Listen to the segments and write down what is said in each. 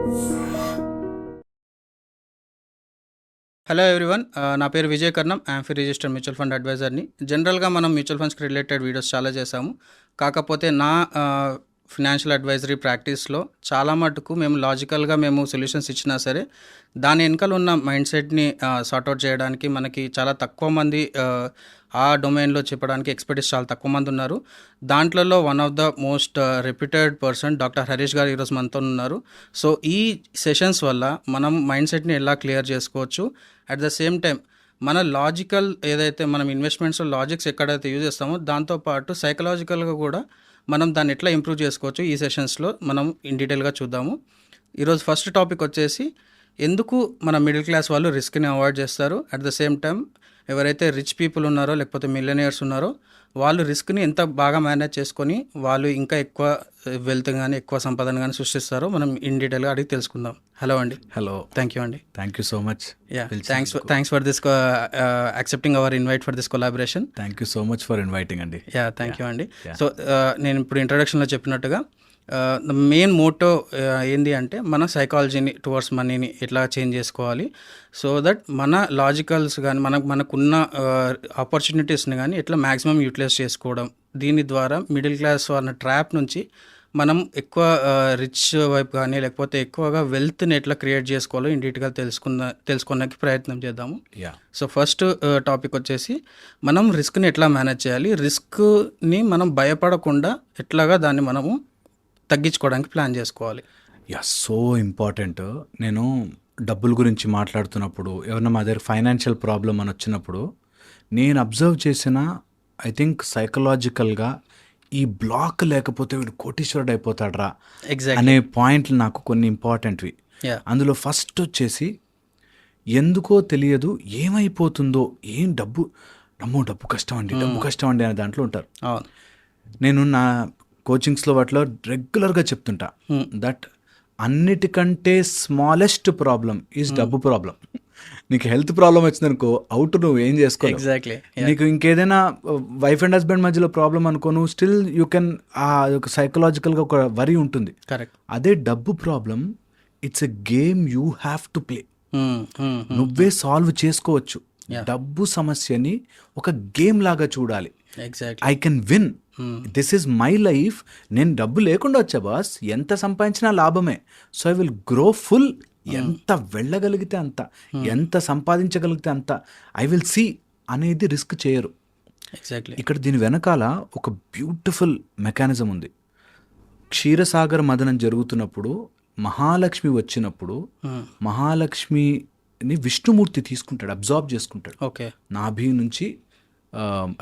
Hello everyone, నా పేరు Vijay Karnam. I'm fee registered mutual fund అడ్వైజర్ని. జనరల్గా మనం మ్యూచువల్ ఫండ్స్కి రిలేటెడ్ వీడియోస్ చాలా చేసాము. కాకపోతే నా ఫినాన్షియల్ అడ్వైజరీ ప్రాక్టీస్లో చాలా మటుకు మేము లాజికల్గా మేము సొల్యూషన్స్ ఇచ్చినా సరే దాని వెనకాల ఉన్న మైండ్ సెట్ని సార్ట్అవుట్ చేయడానికి మనకి చాలా తక్కువ మంది ఆ డొమైన్లో చెప్పడానికి ఎక్స్పర్టీస్ చాలా తక్కువ మంది ఉన్నారు. దాంట్లలో one of the most reputed person doctor Harish garu ఈరోజు మనతో ఉన్నారు. సో ఈ సెషన్స్ వల్ల మనం మైండ్ సెట్ని ఎలా క్లియర్ చేసుకోవచ్చు, అట్ ద సేమ్ టైం మన లాజికల్ ఏదైతే మనం ఇన్వెస్ట్మెంట్స్లో లాజిక్స్ ఎక్కడైతే యూజ్ చేస్తామో దాంతోపాటు సైకలాజికల్గా కూడా మనం దాన్ని ఎట్లా ఇంప్రూవ్ చేసుకోవచ్చు ఈ సెషన్స్లో మనం ఇన్ డీటెయిల్గా చూద్దాము. ఈరోజు ఫస్ట్ టాపిక్ వచ్చేసి ఎందుకు మన మిడిల్ క్లాస్ వాళ్ళు రిస్క్ని అవాయిడ్ చేస్తారు, అట్ ద సేమ్ టైం ఎవరైతే రిచ్ పీపుల్ ఉన్నారో లేకపోతే మిలియనియర్స్ ఉన్నారో వాళ్ళు రిస్క్ని ఎంత బాగా మేనేజ్ చేసుకొని వాళ్ళు ఇంకా ఎక్కువ వెల్త్ కానీ ఎక్కువ సంపదను కానీ సృష్టిస్తారో మనం ఇన్ డీటెయిల్గా అడిగి తెలుసుకుందాం. హలో అండి. హలో, థ్యాంక్ యూ అండి. Thank you so much. Thanks for this accepting hour invite for this collaboration. Thank you so much for inviting అండి. థ్యాంక్ యూ అండి. సో నేను ఇప్పుడు ఇంట్రడక్షన్లో చెప్పినట్టుగా ద మెయిన్ మోటో ఏంది అంటే మన సైకాలజీని టువర్డ్స్ మనీని ఎట్లా చేంజ్ చేసుకోవాలి, సో దట్ మన లాజికల్స్ కానీ మనకున్న ఆపర్చునిటీస్ని కానీ ఎట్లా మ్యాక్సిమం యూటిలైజ్ చేసుకోవడం, దీని ద్వారా మిడిల్ క్లాస్ వాళ్ళ ట్రాప్ నుంచి మనం ఎక్కువ రిచ్ వైపు కానీ లేకపోతే ఎక్కువగా వెల్త్ని ఎట్లా క్రియేట్ చేసుకోవాలో ఇన్ డీటెయిల్గా తెలుసుకోవడానికి ప్రయత్నం చేద్దాము. సో ఫస్ట్ టాపిక్ వచ్చేసి మనం రిస్క్ని ఎట్లా మేనేజ్ చేయాలి, రిస్క్ని మనం భయపడకుండా ఎట్లాగా దాన్ని మనము తగ్గించుకోవడానికి ప్లాన్ చేసుకోవాలి. So important. నేను డబ్బుల గురించి మాట్లాడుతున్నప్పుడు ఎవరైనా మా దగ్గర ఫైనాన్షియల్ ప్రాబ్లం అని వచ్చినప్పుడు నేను అబ్జర్వ్ చేసిన ఐ థింక్ సైకలాజికల్గా ఈ బ్లాక్ లేకపోతే వీడు కోటీశ్వరుడు అయిపోతాడరా అనే పాయింట్లు నాకు కొన్ని ఇంపార్టెంట్వి. అందులో ఫస్ట్ వచ్చేసి ఎందుకో తెలియదు ఏమైపోతుందో, ఏం డబ్బు కష్టం అండి అనే దాంట్లో ఉంటారు. నేను నా కోచింగ్స్లో వాటిలో రెగ్యులర్గా చెప్తుంటా దట్ అన్నిటికంటే స్మాలెస్ట్ ప్రాబ్లం ఈజ్ డబ్బు ప్రాబ్లం. నీకు హెల్త్ ప్రాబ్లం వచ్చిందనుకో అవుట్ నువ్వు ఏం చేసుకో, ఎగ్జాక్ట్లీ. నీకు ఇంకేదైనా వైఫ్ అండ్ హస్బెండ్ మధ్యలో ప్రాబ్లం అనుకో నువ్వు స్టిల్ యూ కెన్ ఒక సైకలాజికల్గా ఒక వరి ఉంటుంది. కరెక్ట్. అదే డబ్బు problem it's a game you have to play. నువ్వే సాల్వ్ చేసుకోవచ్చు. డబ్బు సమస్యని ఒక గేమ్ లాగా చూడాలి. I can win, this is my life. నేను డబ్బు లేకుండా వచ్చా బాస్, ఎంత సంపాదించినా లాభమే. So I will grow full. ఎంత వెళ్ళగలిగితే అంత, ఎంత సంపాదించగలిగితే అంత ఐ విల్ సీ అనేది రిస్క్ చేయరు. ఎగ్జాక్ట్లీ. ఇక్కడ దీని వెనకాల ఒక బ్యూటిఫుల్ మెకానిజం ఉంది. క్షీరసాగర మదనం జరుగుతున్నప్పుడు మహాలక్ష్మి వచ్చినప్పుడు మహాలక్ష్మిని విష్ణుమూర్తి తీసుకుంటాడు, అబ్జార్బ్ చేసుకుంటాడు. ఓకే. నాభి నుంచి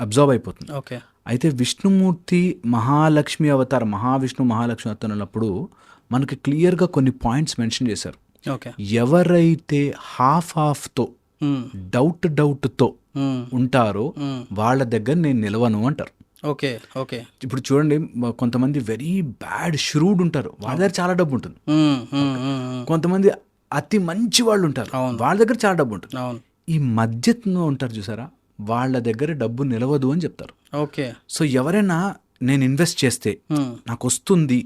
అబ్జార్బ్ అయిపోతుంది. ఓకే. అయితే విష్ణుమూర్తి మహాలక్ష్మి అవతారం, మహావిష్ణు మహాలక్ష్మి అవతారం అన్నప్పుడు మనకి క్లియర్గా కొన్ని పాయింట్స్ మెన్షన్ చేశారు. ఎవరైతే హాఫ్తో డౌట్తో ఉంటారో వాళ్ళ దగ్గర నేను నిలవను అంటారు. ఓకే. ఓకే. ఇప్పుడు చూడండి, కొంతమంది వెరీ బ్యాడ్ ష్రూడ్ ఉంటారు, వాళ్ళ దగ్గర చాలా డబ్బు ఉంటుంది. కొంతమంది అతి మంచి వాళ్ళు ఉంటారు, వాళ్ళ దగ్గర చాలా డబ్బు ఉంటుంది. ఈ మధ్యలో ఉంటారు చూసారా, వాళ్ళ దగ్గర డబ్బు నిలవదు అని చెప్తారు. ఓకే. సో ఎవరైనా నేను ఇన్వెస్ట్ చేస్తే నాకు వస్తుంది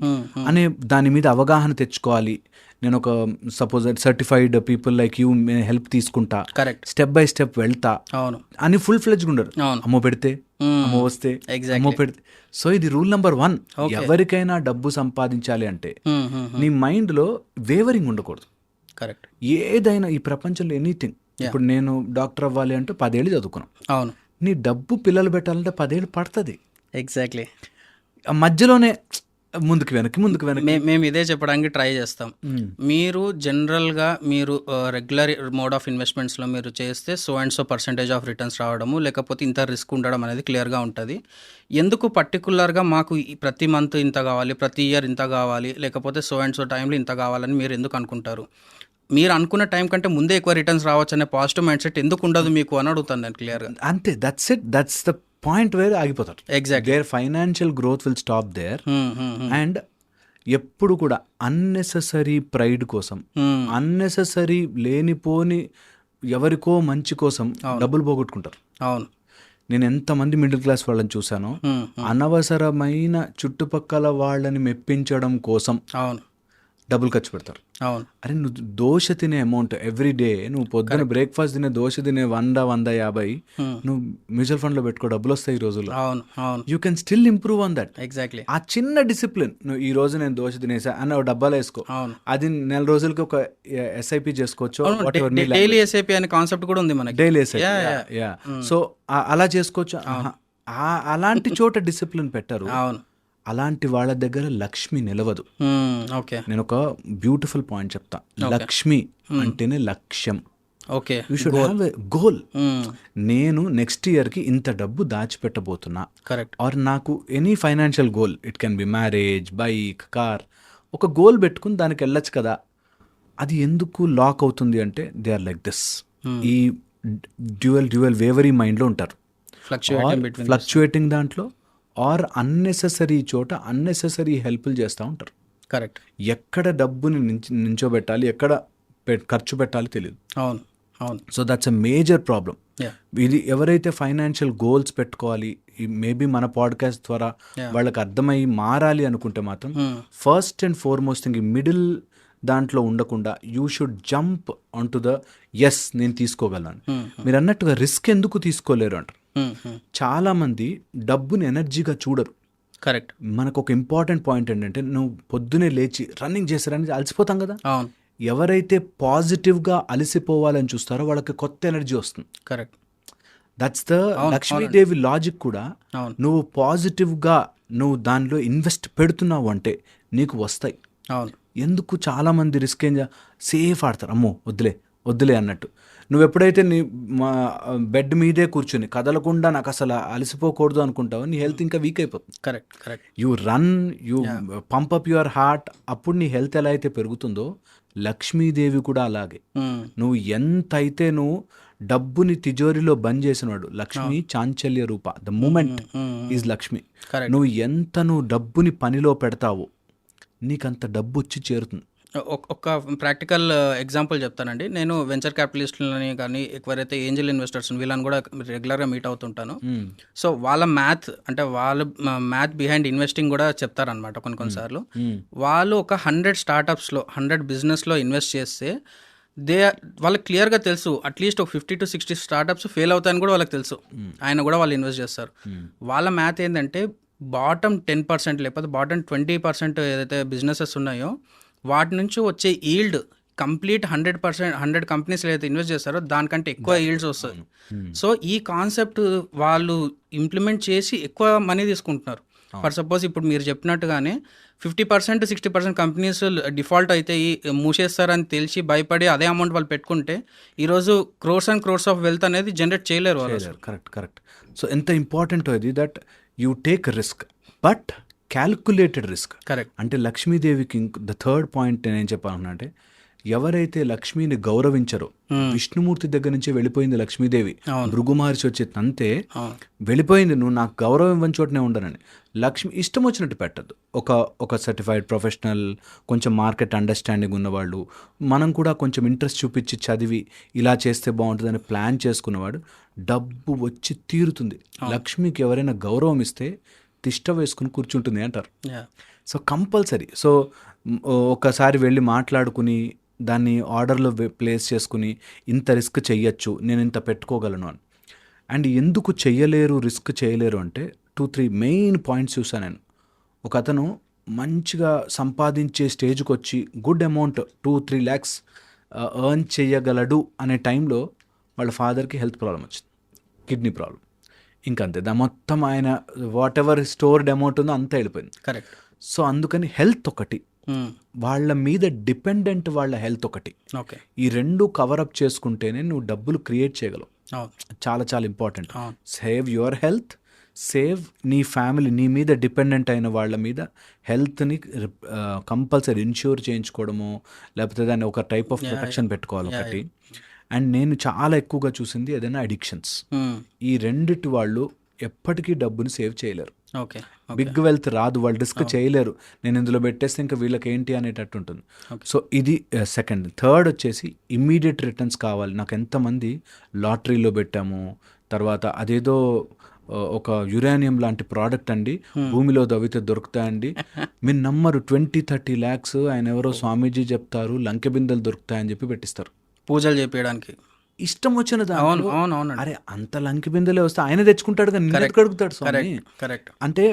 అనే దాని మీద అవగాహన తెచ్చుకోవాలి. నేను ఒక suppose certified people like you help తీసుకుంటా, కరెక్ట్, స్టెప్ బై స్టెప్ వెళ్తా అని ఫుల్ ఫ్లెడ్జ్గా ఉండరు. అమ్మో పెడితే, అమ్మో వస్తే, అమ్మో పెడితే. సో ఇది రూల్ నెంబర్ 1. ఎవరికైనా డబ్బు సంపాదించాలి అంటే నీ మైండ్లో వేవరింగ్ ఉండకూడదు. కరెక్ట్. ఏదైనా ఈ ప్రపంచంలో ఎనీథింగ్, ఇప్పుడు నేను డాక్టర్ అవ్వాలి అంటే 10 ఏళ్ళు చదువుకున్నాను. అవును. నీ డబ్బు పిల్లలు పెట్టాలంటే 10 ఏళ్ళు పడుతుంది. ఎగ్జాక్ట్లీ. మధ్యలోనే ముందుకు వెనక్కి మేము ఇదే చెప్పడానికి ట్రై చేస్తాం. మీరు జనరల్గా మీరు రెగ్యులర్ మోడ్ ఆఫ్ ఇన్వెస్ట్మెంట్స్లో మీరు చేస్తే so and so percentage of returns రావడము లేకపోతే ఇంత రిస్క్ ఉండడం అనేది క్లియర్గా ఉంటుంది. ఎందుకు పర్టికులర్గా మాకు ప్రతి మంత్ ఇంత కావాలి, ప్రతి ఇయర్ ఇంత కావాలి, లేకపోతే సో అండ్ సో టైంలో ఇంత కావాలని మీరు ఎందుకు అనుకుంటారు? మీరు అనుకున్న టైం కంటే ముందే ఎక్కువ రిటర్న్స్ రావచ్చు అనే పాజిటివ్ మైండ్ సెట్ ఎందుకు ఉండదు మీకు అని అడుగుతాను నేను క్లియర్గా. అంతే, that's it, that's the point where ఆగిపోతారు. Exactly. There financial growth will stop there. And ఎప్పుడు కూడా అన్నెసెసరీ ప్రైడ్ కోసం, అన్నెసెసరీ లేనిపోని ఎవరికో మంచి కోసం డబ్బులు పోగొట్టుకుంటారు. అవును. నేను ఎంతమంది మిడిల్ క్లాస్ వాళ్ళని చూశానో అనవసరమైన చుట్టుపక్కల వాళ్ళని మెప్పించడం కోసం అవును డబ్బులు ఖర్చు పెడతారు. అవును. అరే నువ్వు దోశ తినే అమౌంట్ ఎవ్రీ డే, నువ్వు పొద్దున బ్రేక్ఫాస్ట్ తినే దోశ తినే 100-150 నువ్వు మ్యూచువల్ ఫండ్లో పెట్టుకో, డబ్బులు వస్తాయి ఈ రోజుల్లో. అవును. అవును. You can still improve on that. Exactly. ఆ చిన్న డిసిప్లిన్, నువ్వు ఈ రోజు నేను దోశ తినేసా అన్న డబ్బాలో వేసుకో, అవును. అది నెల రోజులకి ఒక ఎస్ఐపి చేసుకోవచ్చు. డైలీ ఎస్ఐపి అనే కాన్సెప్ట్ కూడా ఉంది మనకి. Daily SIP, yeah. సో అలా చేసుకోవచ్చు. అలాంటి చోట డిసిప్లిన్ పెట్టారు. అవును. అలాంటి వాళ్ళ దగ్గర లక్ష్మి నిలవదు. ఓకే. నేను ఒక బ్యూటిఫుల్ పాయింట్ చెప్తా. లక్ష్మి అంటేనే లక్ష్యం. Okay. You should have a goal. నేను నెక్స్ట్ ఇయర్కి ఇంత డబ్బు దాచిపెట్టబోతున్నా, కరెక్ట్. ఆర్ నాకు any financial goal, it can be marriage, bike, car, ఒక గోల్ పెట్టుకుని దానికి వెళ్ళొచ్చు కదా. అది ఎందుకు లాక్ అవుతుంది అంటే దే ఆర్ లైక్ దిస్. ఈ డ్యూయల్ వేవరీ మైండ్లో ఉంటారు, ఫ్లక్చుయేటింగ్ దాంట్లో, ఆర్ అన్నెసెసరీ చోట అన్నెసెసరీ హెల్ప్లు చేస్తూ ఉంటారు. కరెక్ట్. ఎక్కడ డబ్బుని నించోబెట్టాలి, ఎక్కడ ఖర్చు పెట్టాలి తెలియదు. అవును. అవును. So that's a major problem. ఇది ఎవరైతే ఫైనాన్షియల్ గోల్స్ పెట్టుకోవాలి, మేబీ మన పాడ్కాస్ట్ ద్వారా వాళ్ళకి అర్థమై మారాలి అనుకుంటే మాత్రం first and foremost thing, middle దాంట్లో ఉండకుండా you should jump on to the yes, నేను తీసుకోగలను. మీరు అన్నట్టుగా రిస్క్ ఎందుకు తీసుకోలేరు అంటారు. చాలామంది డబ్బుని ఎనర్జీగా చూడరు. కరెక్ట్. మనకు ఒక ఇంపార్టెంట్ పాయింట్ ఏంటంటే, నువ్వు పొద్దునే లేచి రన్నింగ్ చేశారని అలసిపోతాం కదా. అవును. ఎవరైతే పాజిటివ్గా అలసిపోవాలని చూస్తారో వాళ్ళకి కొత్త ఎనర్జీ వస్తుంది. Correct. That's the Lakshmidevi logic కూడా. నువ్వు పాజిటివ్గా నువ్వు దానిలో ఇన్వెస్ట్ పెడుతున్నావు అంటే నీకు వస్తాయి. అవును. ఎందుకు చాలామంది రిస్క్ ఏం సేఫ్ ఆడతారు, అమ్మో వద్దులే అన్నట్టు. నువ్వు ఎప్పుడైతే నీ బెడ్ మీదే కూర్చుని కదలకుండా నాకు అసలు అలసిపోకూడదు అనుకుంటావు, నీ హెల్త్ ఇంకా వీక్ అయిపోతుంది. Correct. Correct. You run, you pump up your heart, అప్పుడు నీ హెల్త్ ఎలా అయితే పెరుగుతుందో లక్ష్మీదేవి కూడా అలాగే. నువ్వు ఎంత అయితే నువ్వు డబ్బుని తిజోరిలో బంద్ చేసినవాడు, లక్ష్మి చాంచల్య రూప, ద మూమెంట్ ఈజ్ లక్ష్మి. నువ్వు డబ్బుని పనిలో పెడతావు, నీకంత డబ్బు వచ్చి చేరుతుంది. ఒక ప్రాక్టికల్ ఎగ్జాంపుల్ చెప్తానండి. నేను వెంచర్ క్యాపిటలిస్టులని కానీ ఎవరైతే ఏంజల్ ఇన్వెస్టర్స్ వీళ్ళని కూడా రెగ్యులర్గా మీట్ అవుతుంటాను. సో వాళ్ళ మ్యాథ్ బిహైండ్ ఇన్వెస్టింగ్ కూడా చెప్తారనమాట. కొన్నిసార్లు వాళ్ళు ఒక 100 స్టార్టప్స్లో 100 బిజినెస్లో ఇన్వెస్ట్ చేస్తే వాళ్ళకి క్లియర్గా తెలుసు అట్లీస్ట్ ఒక 50 to 60 స్టార్టప్స్ ఫెయిల్ అవుతాయని కూడా వాళ్ళకి తెలుసు. ఆయన కూడా వాళ్ళు ఇన్వెస్ట్ చేస్తారు. వాళ్ళ మ్యాథ్ ఏంటంటే బాటమ్ 10% లేకపోతే బాటమ్ 20% ఏదైతే బిజినెసెస్ ఉన్నాయో వాటి నుంచి వచ్చే ఈల్డ్ కంప్లీట్ 100% కంపెనీస్ ఏదైతే ఇన్వెస్ట్ చేస్తారో దానికంటే ఎక్కువ ఈల్డ్స్ వస్తుంది. సో ఈ కాన్సెప్ట్ వాళ్ళు ఇంప్లిమెంట్ చేసి ఎక్కువ మనీ తీసుకుంటున్నారు. ఫర్ సపోజ్ ఇప్పుడు మీరు చెప్పినట్టుగానే 50% 60% కంపెనీస్ డిఫాల్ట్ అయితే మూసేస్తారని తెలిసి భయపడి అదే అమౌంట్ వాళ్ళు పెట్టుకుంటే ఈరోజు crores and crores of wealth అనేది జనరేట్ చేయలేరు వాళ్ళు. కరెక్ట్. సో ఎంత ఇంపార్టెంట్ అది that you take risk, but calculated risk. Correct. అంటే లక్ష్మీదేవికి ద థర్డ్ పాయింట్ నేను చెప్పాలన్నా అంటే, ఎవరైతే లక్ష్మిని గౌరవించరో, విష్ణుమూర్తి దగ్గర నుంచి వెళ్ళిపోయింది లక్ష్మీదేవి, భృగు మహర్షి వచ్చే తంతే వెళ్ళిపోయింది, నువ్వు నాకు గౌరవం ఇవ్వని చోటనే ఉండనని. లక్ష్మి ఇష్టం వచ్చినట్టు పెట్టద్దు. ఒక సర్టిఫైడ్ ప్రొఫెషనల్, కొంచెం మార్కెట్ అండర్స్టాండింగ్ ఉన్నవాళ్ళు, మనం కూడా కొంచెం ఇంట్రెస్ట్ చూపించి చదివి ఇలా చేస్తే బాగుంటుందని ప్లాన్ చేసుకున్నవాడు, డబ్బు వచ్చి తీరుతుంది. లక్ష్మికి ఎవరైనా గౌరవం ఇస్తే తిష్ట వేసుకుని కూర్చుంటుంది అంటారు. So compulsory. సో ఒకసారి వెళ్ళి మాట్లాడుకుని దాన్ని ఆర్డర్లో ప్లేస్ చేసుకుని ఇంత రిస్క్ చెయ్యొచ్చు, నేను ఇంత పెట్టుకోగలను అని. అండ్ ఎందుకు రిస్క్ చేయలేరు అంటే 2-3 మెయిన్ పాయింట్స్ చూసాను నేను. ఒక అతను మంచిగా సంపాదించే స్టేజ్కి వచ్చి గుడ్ అమౌంట్ 2-3 lakhs ఎర్న్ చేయగలడు అనే టైంలో వాళ్ళ ఫాదర్కి హెల్త్ ప్రాబ్లం వచ్చింది, కిడ్నీ ప్రాబ్లం. ఇంకంతే, మొత్తం ఆయన వాట్ ఎవర్ స్టోర్డ్ అమౌంట్ ఉందో అంతా వెళ్ళిపోయింది. కరెక్ట్. సో అందుకని హెల్త్ ఒకటి, వాళ్ళ మీద డిపెండెంట్ వాళ్ళ హెల్త్ ఒకటి, ఈ రెండు కవరప్ చేసుకుంటేనే నువ్వు డబ్బులు క్రియేట్ చేయగలవు. చాలా చాలా important. Save your health, save నీ ఫ్యామిలీ, నీ మీద డిపెండెంట్ అయిన వాళ్ళ మీద హెల్త్ని కంపల్సరీ ఇన్ష్యూర్ చేయించుకోవడము, లేకపోతే దాన్ని ఒక టైప్ ఆఫ్ ప్రొటెక్షన్ పెట్టుకోవాలి ఒకటి. అండ్ నేను చాలా ఎక్కువగా చూసింది ఏదైనా అడిక్షన్స్, ఈ రెండిటి వాళ్ళు ఎప్పటికీ డబ్బుని సేవ్ చేయలేరు. బిగ్ వెల్త్ రాదు, వాళ్ళు రిస్క్ చేయలేరు. నేను ఇందులో పెట్టేస్తే ఇంకా వీళ్ళకి ఏంటి అనేటట్టు ఉంటుంది. సో ఇది సెకండ్. థర్డ్ వచ్చేసి ఇమ్మీడియట్ రిటర్న్స్ కావాలి. నాకు ఎంతమంది లాటరీలో పెట్టాము, తర్వాత అదేదో ఒక యురేనియం లాంటి ప్రోడక్ట్ అండి, భూమిలో దవ్వితే దొరుకుతాయండి, మీరు నమ్మరు 20-30 lakhs ఆయన ఎవరో స్వామీజీ చెప్తారు, లంకె బిందెలు దొరుకుతాయని చెప్పి పెట్టిస్తారు పూజలు చేపించడానికి. ఇష్టం వచ్చిన అవును దాంట్లో. అవును అవునండి. అరే అంత లంకె బిందెలే వస్తే ఆయన తెచ్చుకుంటాడు కానీ నిన్ను ఎందుకు అడుగుతాడు స్వామి? Correct correct. అంటే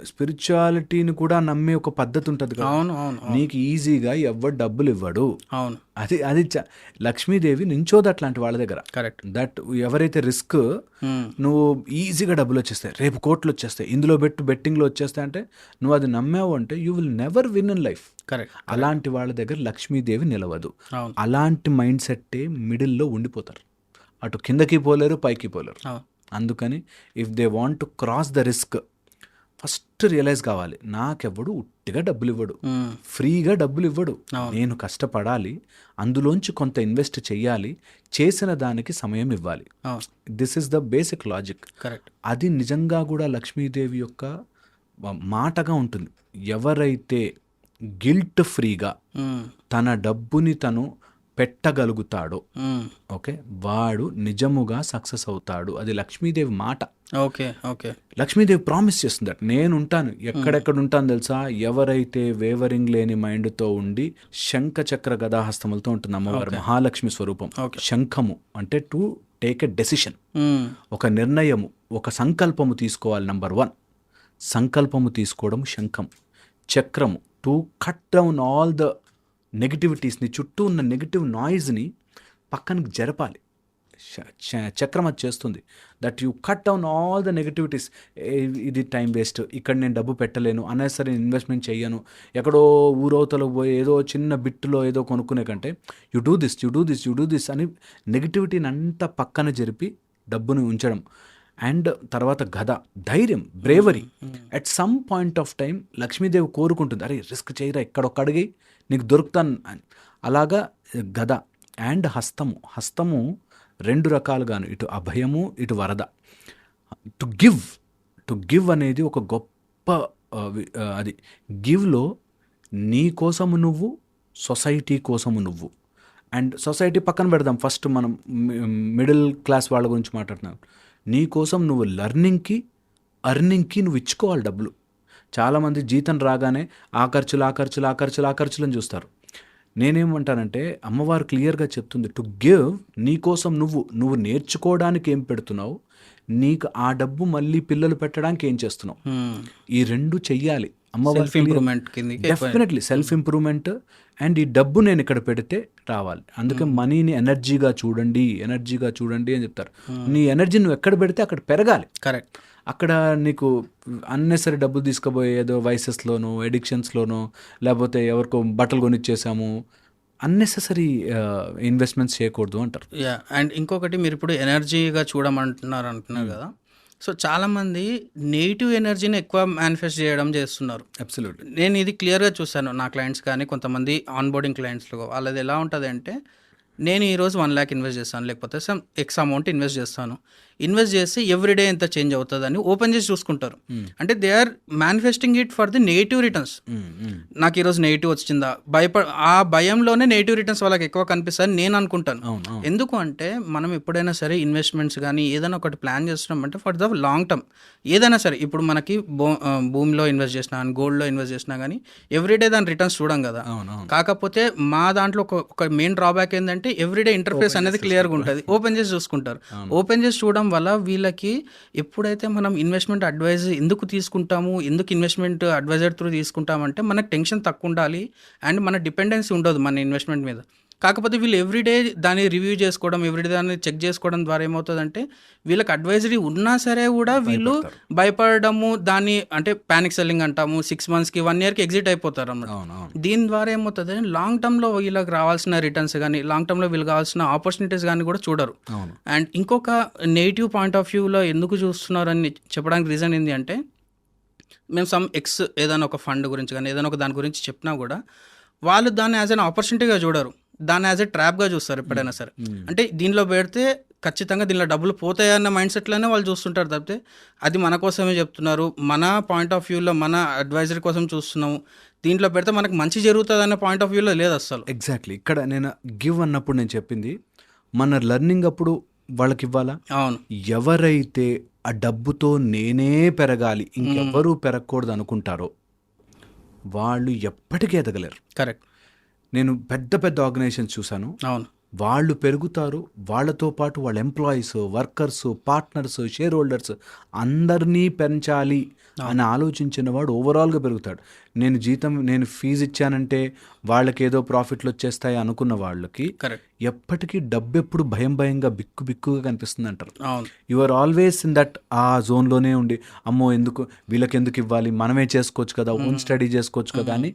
స్పిరిచువాలిటీని కూడా నమ్మే ఒక పద్ధతి ఉంటుంది కదా. అవును అవును అవును నీకు ఈజీగా ఎవ్వడు డబ్బులు ఇవ్వడు. అవును అది అది లక్ష్మీదేవి నించోదు అట్లాంటి వాళ్ళ దగ్గర. కరెక్ట్. దట్ ఎవరైతే రిస్క్ నువ్వు ఈజీగా డబ్బులు వచ్చేస్తాయి, రేపు కోట్లు వచ్చేస్తాయి, ఇందులో బెట్టింగ్లో వచ్చేస్తాయి అంటే నువ్వు అది నమ్మావు అంటే you will never win in life. Correct. అలాంటి వాళ్ళ దగ్గర లక్ష్మీదేవి నిలవదు. అవును అలాంటి మైండ్ సెట్టే మిడిల్లో ఉండిపోతారు, అటు కిందకి పోలేరు పైకి పోలేరు. అవును అందుకని if they want to cross the risk first realize కావాలి, నాకెవ్వడు ఉట్టిగా డబ్బులు ఇవ్వడు, ఫ్రీగా డబ్బులు ఇవ్వడు, నేను కష్టపడాలి, అందులోంచి కొంత ఇన్వెస్ట్ చెయ్యాలి, చేసిన దానికి సమయం ఇవ్వాలి. This is the basic logic. Correct. అది నిజంగా కూడా లక్ష్మీదేవి యొక్క మాటగా ఉంటుంది. ఎవరైతే గిల్ట్ ఫ్రీగా తన డబ్బుని తను పెట్టగలుగుతాడో ఓకే, వాడు నిజముగా సక్సెస్ అవుతాడు. అది లక్ష్మీదేవి మాట. Okay okay. లక్ష్మీదేవి ప్రామిస్ చేస్తుంది, నేను ఉంటాను, ఎక్కడెక్కడ ఉంటాను తెలుసా, ఎవరైతే వేవరింగ్ లేని మైండ్తో ఉండి శంఖ చక్ర గదాహస్తములతో ఉంటుంది అమ్మవారు, మహాలక్ష్మి స్వరూపం. శంఖము అంటే టు టేక్ ఎ డెసిషన్, ఒక నిర్ణయము, ఒక సంకల్పము తీసుకోవాలి. నంబర్ 1 సంకల్పము తీసుకోవడం శంఖం. చక్రము to cut down all the నెగిటివిటీస్ని, చుట్టూ ఉన్న నెగిటివ్ నాయిజ్ని పక్కనకి జరపాలి. చక్రం అది చేస్తుంది, that you cut down all the negativities. ఇది టైం వేస్ట్, ఇక్కడ నేను డబ్బు పెట్టలేను, అనేసరి ఇన్వెస్ట్మెంట్ చెయ్యను, ఎక్కడో ఊరవతలకు పోయి ఏదో చిన్న బిట్టులో ఏదో కొనుక్కునే కంటే you do this you do this you do this అని నెగిటివిటీని అంతా పక్కన జరిపి డబ్బుని ఉంచడం. అండ్ తర్వాత గద, ధైర్యం, bravery. At some point of time Lakshmidevi కోరుకుంటుంది, అరే రిస్క్ చేయరా, ఎక్కడొక్క అడిగి నీకు దొరుకుతాను అని. అలాగా గద. అండ్ హస్తము. హస్తము 2 రకాలుగాను, ఇటు అభయము ఇటు వరద. టు గివ్ అనేది ఒక గొప్ప అది. గివ్లో నీ కోసము నువ్వు, సొసైటీ కోసము నువ్వు. అండ్ సొసైటీ పక్కన పెడదాం, ఫస్ట్ మనం మిడిల్ క్లాస్ వాళ్ళ గురించి మాట్లాడుతున్నాం. నీ కోసం నువ్వు అర్నింగ్కి నువ్వు ఇచ్చుకోవాలి డబ్బులు. చాలామంది జీతం రాగానే ఆ ఖర్చులని చూస్తారు. నేనేమంటానంటే అమ్మవారు క్లియర్గా చెప్తుంది, టు గివ్, నీ కోసం నువ్వు నేర్చుకోవడానికి ఏం పెడుతున్నావు, నీకు ఆ డబ్బు మళ్ళీ పిల్లలు పెట్టడానికి ఏం చేస్తున్నావు, ఈ 2 చెయ్యాలి. అమ్మవారు డెఫినెట్లీ సెల్ఫ్ ఇంప్రూవ్మెంట్. అండ్ ఈ డబ్బు నేను ఇక్కడ పెడితే రావాలి. అందుకే మనీని ఎనర్జీగా చూడండి అని చెప్తారు. నీ ఎనర్జీ నువ్వు ఎక్కడ పెడితే అక్కడ పెరగాలి. కరెక్ట్. అక్కడ నీకు అన్నెసరీ డబ్బులు తీసుకుపోయి ఏదో వైసెస్లోనో ఎడిక్షన్స్లోనో లేకపోతే ఎవరికో బట్టలు కొనిచ్చేసాము, అన్నెసరీ ఇన్వెస్ట్మెంట్స్ చేయకూడదు అంటారు. అండ్ ఇంకొకటి, మీరు ఇప్పుడు ఎనర్జీగా అంటున్నారు కదా, సో చాలామంది నెగిటివ్ ఎనర్జీని ఎక్కువ మేనిఫెస్ట్ చేస్తున్నారు. అబ్సల్యూట్లీ. నేను ఇది క్లియర్గా చూశాను నా క్లయింట్స్ కానీ కొంతమంది ఆన్బోర్డింగ్ క్లయింట్స్లో. వాళ్ళది ఎలా ఉంటుంది అంటే, నేను ఈరోజు 1 lakh ఇన్వెస్ట్ చేస్తాను, లేకపోతే సమ్ ఎక్స్ అమౌంట్ ఇన్వెస్ట్ చేసి ఎవ్రీడే ఎంత చేంజ్ అవుతుందని ఓపెన్ చేసి చూసుకుంటారు. అంటే they are manifesting it for the negative returns. నాకు ఈరోజు నెగిటివ్ వచ్చిందా, ఆ భయంలోనే నెగిటివ్ రిటర్న్స్ వాళ్ళకి ఎక్కువ కనిపిస్తాయని నేను అనుకుంటాను. ఎందుకు అంటే, మనం ఎప్పుడైనా సరే ఇన్వెస్ట్మెంట్స్ కానీ ఏదైనా ఒకటి ప్లాన్ చేస్తున్నాం అంటే ఫర్ ద లాంగ్ టర్మ్. ఏదైనా సరే, ఇప్పుడు మనకి భూమిలో ఇన్వెస్ట్ చేసినా కానీ, గోల్డ్లో ఇన్వెస్ట్ చేసినా కానీ ఎవ్రీడే దాని రిటర్న్స్ చూడం కదా. కాకపోతే మా దాంట్లో ఒక మెయిన్ డ్రాబ్యాక్ ఏంటంటే, ఎవ్రీడే ఇంటర్ఫేస్ అనేది క్లియర్గా ఉంటుంది, ఓపెన్ చేసి చూసుకుంటారు. ఓపెన్ చేసి చూడడం వల్ల వీళ్ళకి ఎప్పుడైతే మనం ఇన్వెస్ట్మెంట్ అడ్వైజ్ ఎందుకు తీసుకుంటాము, ఎందుకు ఇన్వెస్ట్మెంట్ అడ్వైజర్ త్రూ తీసుకుంటామంటే, మనకు టెన్షన్ తక్కువ ఉండాలి అండ్ మన డిపెండెన్సీ ఉండదు మన ఇన్వెస్ట్మెంట్ మీద. కాకపోతే వీళ్ళు ఎవ్రీడే దాన్ని రివ్యూ చేసుకోవడం, ఎవ్రీడే దాన్ని చెక్ చేసుకోవడం ద్వారా ఏమవుతుందంటే, వీళ్ళకి అడ్వైజరీ ఉన్నా సరే కూడా వీళ్ళు భయపడము, దాన్ని అంటే ప్యానిక్ సెల్లింగ్ అంటాము, 6 monthsకి 1 yearకి ఎగ్జిట్ అయిపోతారు అన్నమాట. దీని ద్వారా ఏమవుతుంది, లాంగ్ టర్మ్లో వీళ్ళకి రావాల్సిన రిటర్న్స్ కానీ, లాంగ్ టర్మ్లో వీళ్ళకి కావాల్సిన ఆపర్చునిటీస్ కానీ కూడా చూడరు. అండ్ ఇంకొక నెగిటివ్ పాయింట్ ఆఫ్ వ్యూలో ఎందుకు చూస్తున్నారని చెప్పడానికి రీజన్ ఏంటి అంటే, మేము సమ్ ఎక్స్ ఏదైనా ఒక ఫండ్ గురించి కానీ ఏదైనా ఒక దాని గురించి చెప్పినా కూడా వాళ్ళు దాన్ని యాజ్ అన్ ఆపర్చునిటీగా చూడరు, దాన్ని యాజ్ ఎ ట్రాప్గా చూస్తారు ఎప్పుడైనా సరే. అంటే దీనిలో పెడితే ఖచ్చితంగా దీనిలో డబ్బులు పోతాయన్న మైండ్ సెట్లోనే వాళ్ళు చూస్తుంటారు తప్పితే, అది మన కోసమే చెప్తున్నారు, మన పాయింట్ ఆఫ్ వ్యూలో మన అడ్వైజరీ కోసం చూస్తున్నాము, దీంట్లో పెడితే మనకు మంచి జరుగుతుంది అనే పాయింట్ ఆఫ్ వ్యూలో లేదు అసలు. ఎగ్జాక్ట్లీ. ఇక్కడ నేను గివ్ అన్నప్పుడు నేను చెప్పింది మన లెర్నింగ్ అప్పుడు వాళ్ళకి ఇవ్వాలా. అవును. ఎవరైతే ఆ డబ్బుతో నేనే పెరగాలి, ఇంకెవ్వరూ పెరగకూడదు అనుకుంటారో వాళ్ళు ఎప్పటికీ ఎదగలేరు. కరెక్ట్. నేను పెద్ద పెద్ద ఆర్గనైజేషన్స్ చూశాను. అవును. వాళ్ళు పెరుగుతారు, వాళ్ళతో పాటు వాళ్ళ employees, workers, partners, share holders అందరినీ పెంచాలి అని ఆలోచించిన వాడు ఓవరాల్గా పెరుగుతాడు. నేను ఫీజు ఇచ్చానంటే వాళ్ళకి ఏదో ప్రాఫిట్లు వచ్చేస్తాయి అనుకున్న వాళ్ళకి కరెక్ట్. ఎప్పటికీ డబ్బు ఎప్పుడు భయంగా బిక్కుగా కనిపిస్తుంది అంటారు. అవును. You are always in that ఆ జోన్లోనే ఉండి, అమ్మో ఎందుకు వీళ్ళకి ఎందుకు ఇవ్వాలి, మనమే చేసుకోవచ్చు కదా, ఓన్ స్టడీ చేసుకోవచ్చు కదా అని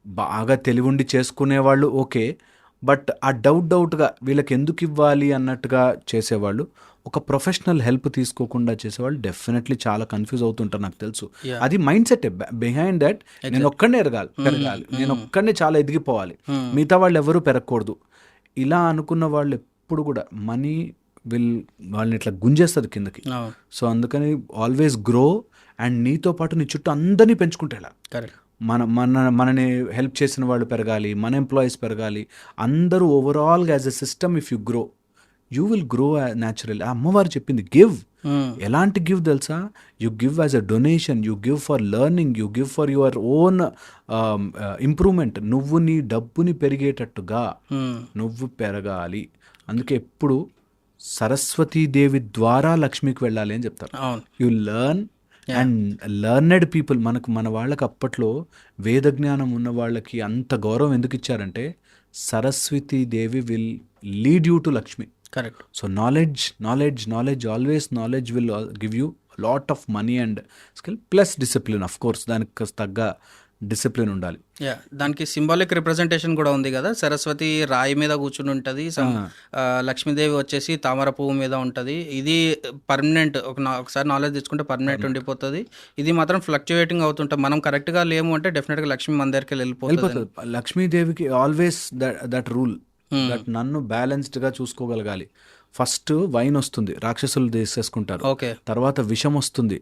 బాగా తెలివుండి చేసుకునేవాళ్ళు ఓకే. బట్ ఆ డౌట్గా వీళ్ళకి ఎందుకు ఇవ్వాలి అన్నట్టుగా చేసేవాళ్ళు, ఒక ప్రొఫెషనల్ హెల్ప్ తీసుకోకుండా చేసేవాళ్ళు డెఫినెట్లీ చాలా కన్ఫ్యూజ్ అవుతుంటారు నాకు తెలుసు. అది మైండ్ సెట్ బిహైండ్ దట్. నేను ఒక్కడనే పెరగాలి, నేను ఒక్కడనే చాలా ఎదిగిపోవాలి, మిగతా వాళ్ళు ఎవరూ పెరగకూడదు. ఇలా అనుకున్న వాళ్ళు ఎప్పుడు కూడా మనీ వాళ్ళని ఇట్లా గుంజేస్తుంది కిందకి. సో అందుకని ఆల్వేస్ గ్రో అండ్ నీతో పాటు నీ చుట్టూ అందరినీ పెంచుకుంటే ఇలా మనని హెల్ప్ చేసిన వాళ్ళు పెరగాలి, మన ఎంప్లాయీస్ పెరగాలి, అందరూ ఓవరాల్గా as a system. If you grow you will grow natural. అమ్మవారు చెప్పింది గివ్. ఎలాంటి గివ్ తెలుసా? You give as a donation, you give for learning, you give for your own improvement. నువ్వు నీ డబ్బుని పెరిగేటట్టుగా నువ్వు పెరగాలి. అందుకే ఎప్పుడు సరస్వతీదేవి ద్వారా లక్ష్మికి వెళ్ళాలి అని చెప్తారు. You learn and learned people. మన వాళ్ళకి అప్పట్లో వేద జ్ఞానం ఉన్న వాళ్ళకి అంత గౌరవం ఎందుకు ఇచ్చారంటే Saraswatidevi will lead you to Lakshmi. Correct. So knowledge always knowledge will give you lot of money and skill plus discipline. Of course దానికి తగ్గ డిసిప్లిన్ ఉండాలి. దానికి సింబాలిక్ రిప్రజెంటేషన్ కూడా ఉంది కదా. సరస్వతి రాయి మీద కూర్చుని ఉంటుంది, లక్ష్మీదేవి వచ్చేసి తామర పువ్వు మీద ఉంటుంది. ఇది పర్మనెంట్, ఒకసారి నాలెడ్జ్ తెచ్చుకుంటే పర్మనెంట్ ఉండిపోతుంది. ఇది మాత్రం ఫ్లక్చువేటింగ్ అవుతుంటుంది. మనం కరెక్ట్గా లేము అంటే డెఫినెట్గా లక్ష్మి మన దగ్గరికి వెళ్ళిపోతుంది. లక్ష్మీదేవికి ఆల్వేస్ దట్ రూల్ దట్ నన్ను బ్యాలెన్స్డ్గా చూసుకోగలగాలి. ఫస్ట్ వైన్ వస్తుంది, రాక్షసులు తీసేసుకుంటారు. తర్వాత విషం వస్తుంది,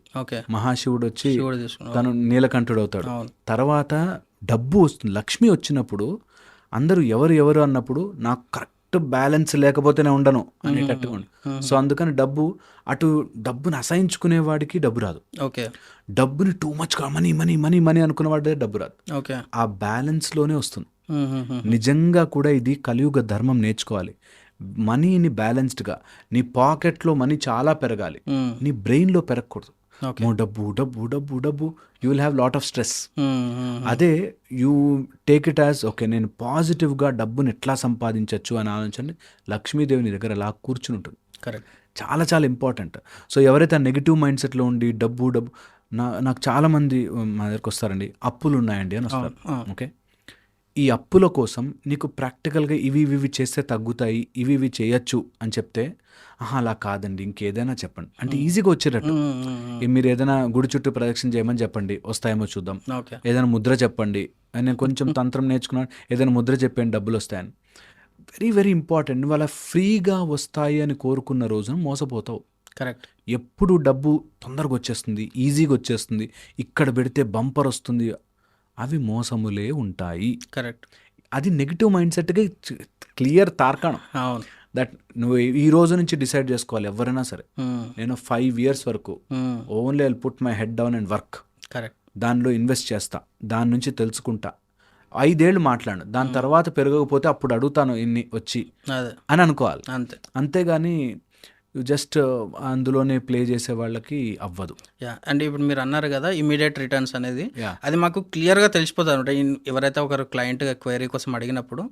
మహాశివుడు వచ్చి తను నీలకంఠుడు అవుతాడు. తర్వాత డబ్బు వస్తుంది. లక్ష్మి వచ్చినప్పుడు అందరూ ఎవరు అన్నప్పుడు నాకు కరెక్ట్ బ్యాలెన్స్ లేకపోతేనే ఉండను అనేటట్టుగా ఉండు. సో అందుకని డబ్బుని అసహించుకునే వాడికి డబ్బు రాదు. డబ్బుని too much money money money money అనుకున్న వాడి డబ్బు రాదు. ఆ బ్యాలెన్స్లోనే వస్తుంది. నిజంగా కూడా ఇది కలియుగ ధర్మం నేర్చుకోవాలి. మనీని బ్యాలెన్స్డ్గా, నీ పాకెట్లో మనీ చాలా పెరగాలి, నీ బ్రెయిన్లో పెరగకూడదు. డబ్బు డబ్బు డబ్బు డబ్బు you will have lot of stress. అదే you take it as okay, నేను పాజిటివ్గా డబ్బుని ఎట్లా సంపాదించవచ్చు అని ఆలోచన లక్ష్మీదేవిని దగ్గర అలా కూర్చుని ఉంటుంది. చాలా చాలా ఇంపార్టెంట్. సో ఎవరైతే ఆ నెగిటివ్ మైండ్ సెట్లో ఉండి డబ్బు నాకు చాలామంది మా దగ్గరకు వస్తారండి, అప్పులు ఉన్నాయండి అని వస్తారు. ఓకే, ఈ అప్పుల కోసం నీకు ప్రాక్టికల్గా ఇవి చేస్తే తగ్గుతాయి, ఇవి చేయొచ్చు అని చెప్తే అలా కాదండి ఇంకేదైనా చెప్పండి అంటే ఈజీగా వచ్చేటట్టు. మీరు ఏదైనా గుడి చుట్టూ ప్రదక్షిణ చేయమని చెప్పండి, వస్తాయేమో చూద్దాం. ఏదైనా ముద్ర చెప్పండి, నేను కొంచెం తంత్రం నేర్చుకున్నాను, ఏదైనా ముద్ర చెప్పండి డబ్బులు వస్తాయని. Very very important. నువ్వు అలా ఫ్రీగా వస్తాయి అని కోరుకున్న రోజున మోసపోతావు. కరెక్ట్. ఎప్పుడు డబ్బు తొందరగా వచ్చేస్తుంది, ఈజీగా వచ్చేస్తుంది, ఇక్కడ పెడితే బంపర్ వస్తుంది, అవి మోసములే ఉంటాయి. కరెక్ట్. అది నెగిటివ్ మైండ్ సెట్కి క్లియర్ తార్కాణం. దట్ నువ్వు ఈ రోజు నుంచి డిసైడ్ చేసుకోవాలి ఎవరైనా సరే, నేను 5 years వరకు only I'll put my head down and work. Correct. దానిలో ఇన్వెస్ట్ చేస్తా, దాని నుంచి తెలుసుకుంటా, 5 ఏళ్ళు మాట్లాడు, దాని తర్వాత పెరగకపోతే అప్పుడు అడుగుతాను ఇన్ని వచ్చి అని అనుకోవాలి. అంతేగాని జస్ట్ అందులోనే ప్లే చేసే వాళ్ళకి అవ్వదు. అండ్ ఇప్పుడు మీరు అన్నారు కదా ఇమీడియట్ రిటర్న్స్ అనేది, అది మాకు క్లియర్గా తెలిసిపోతుంది అనమాట. ఎవరైతే ఒకరు క్లయింట్ క్వైరీ కోసం అడిగినప్పుడు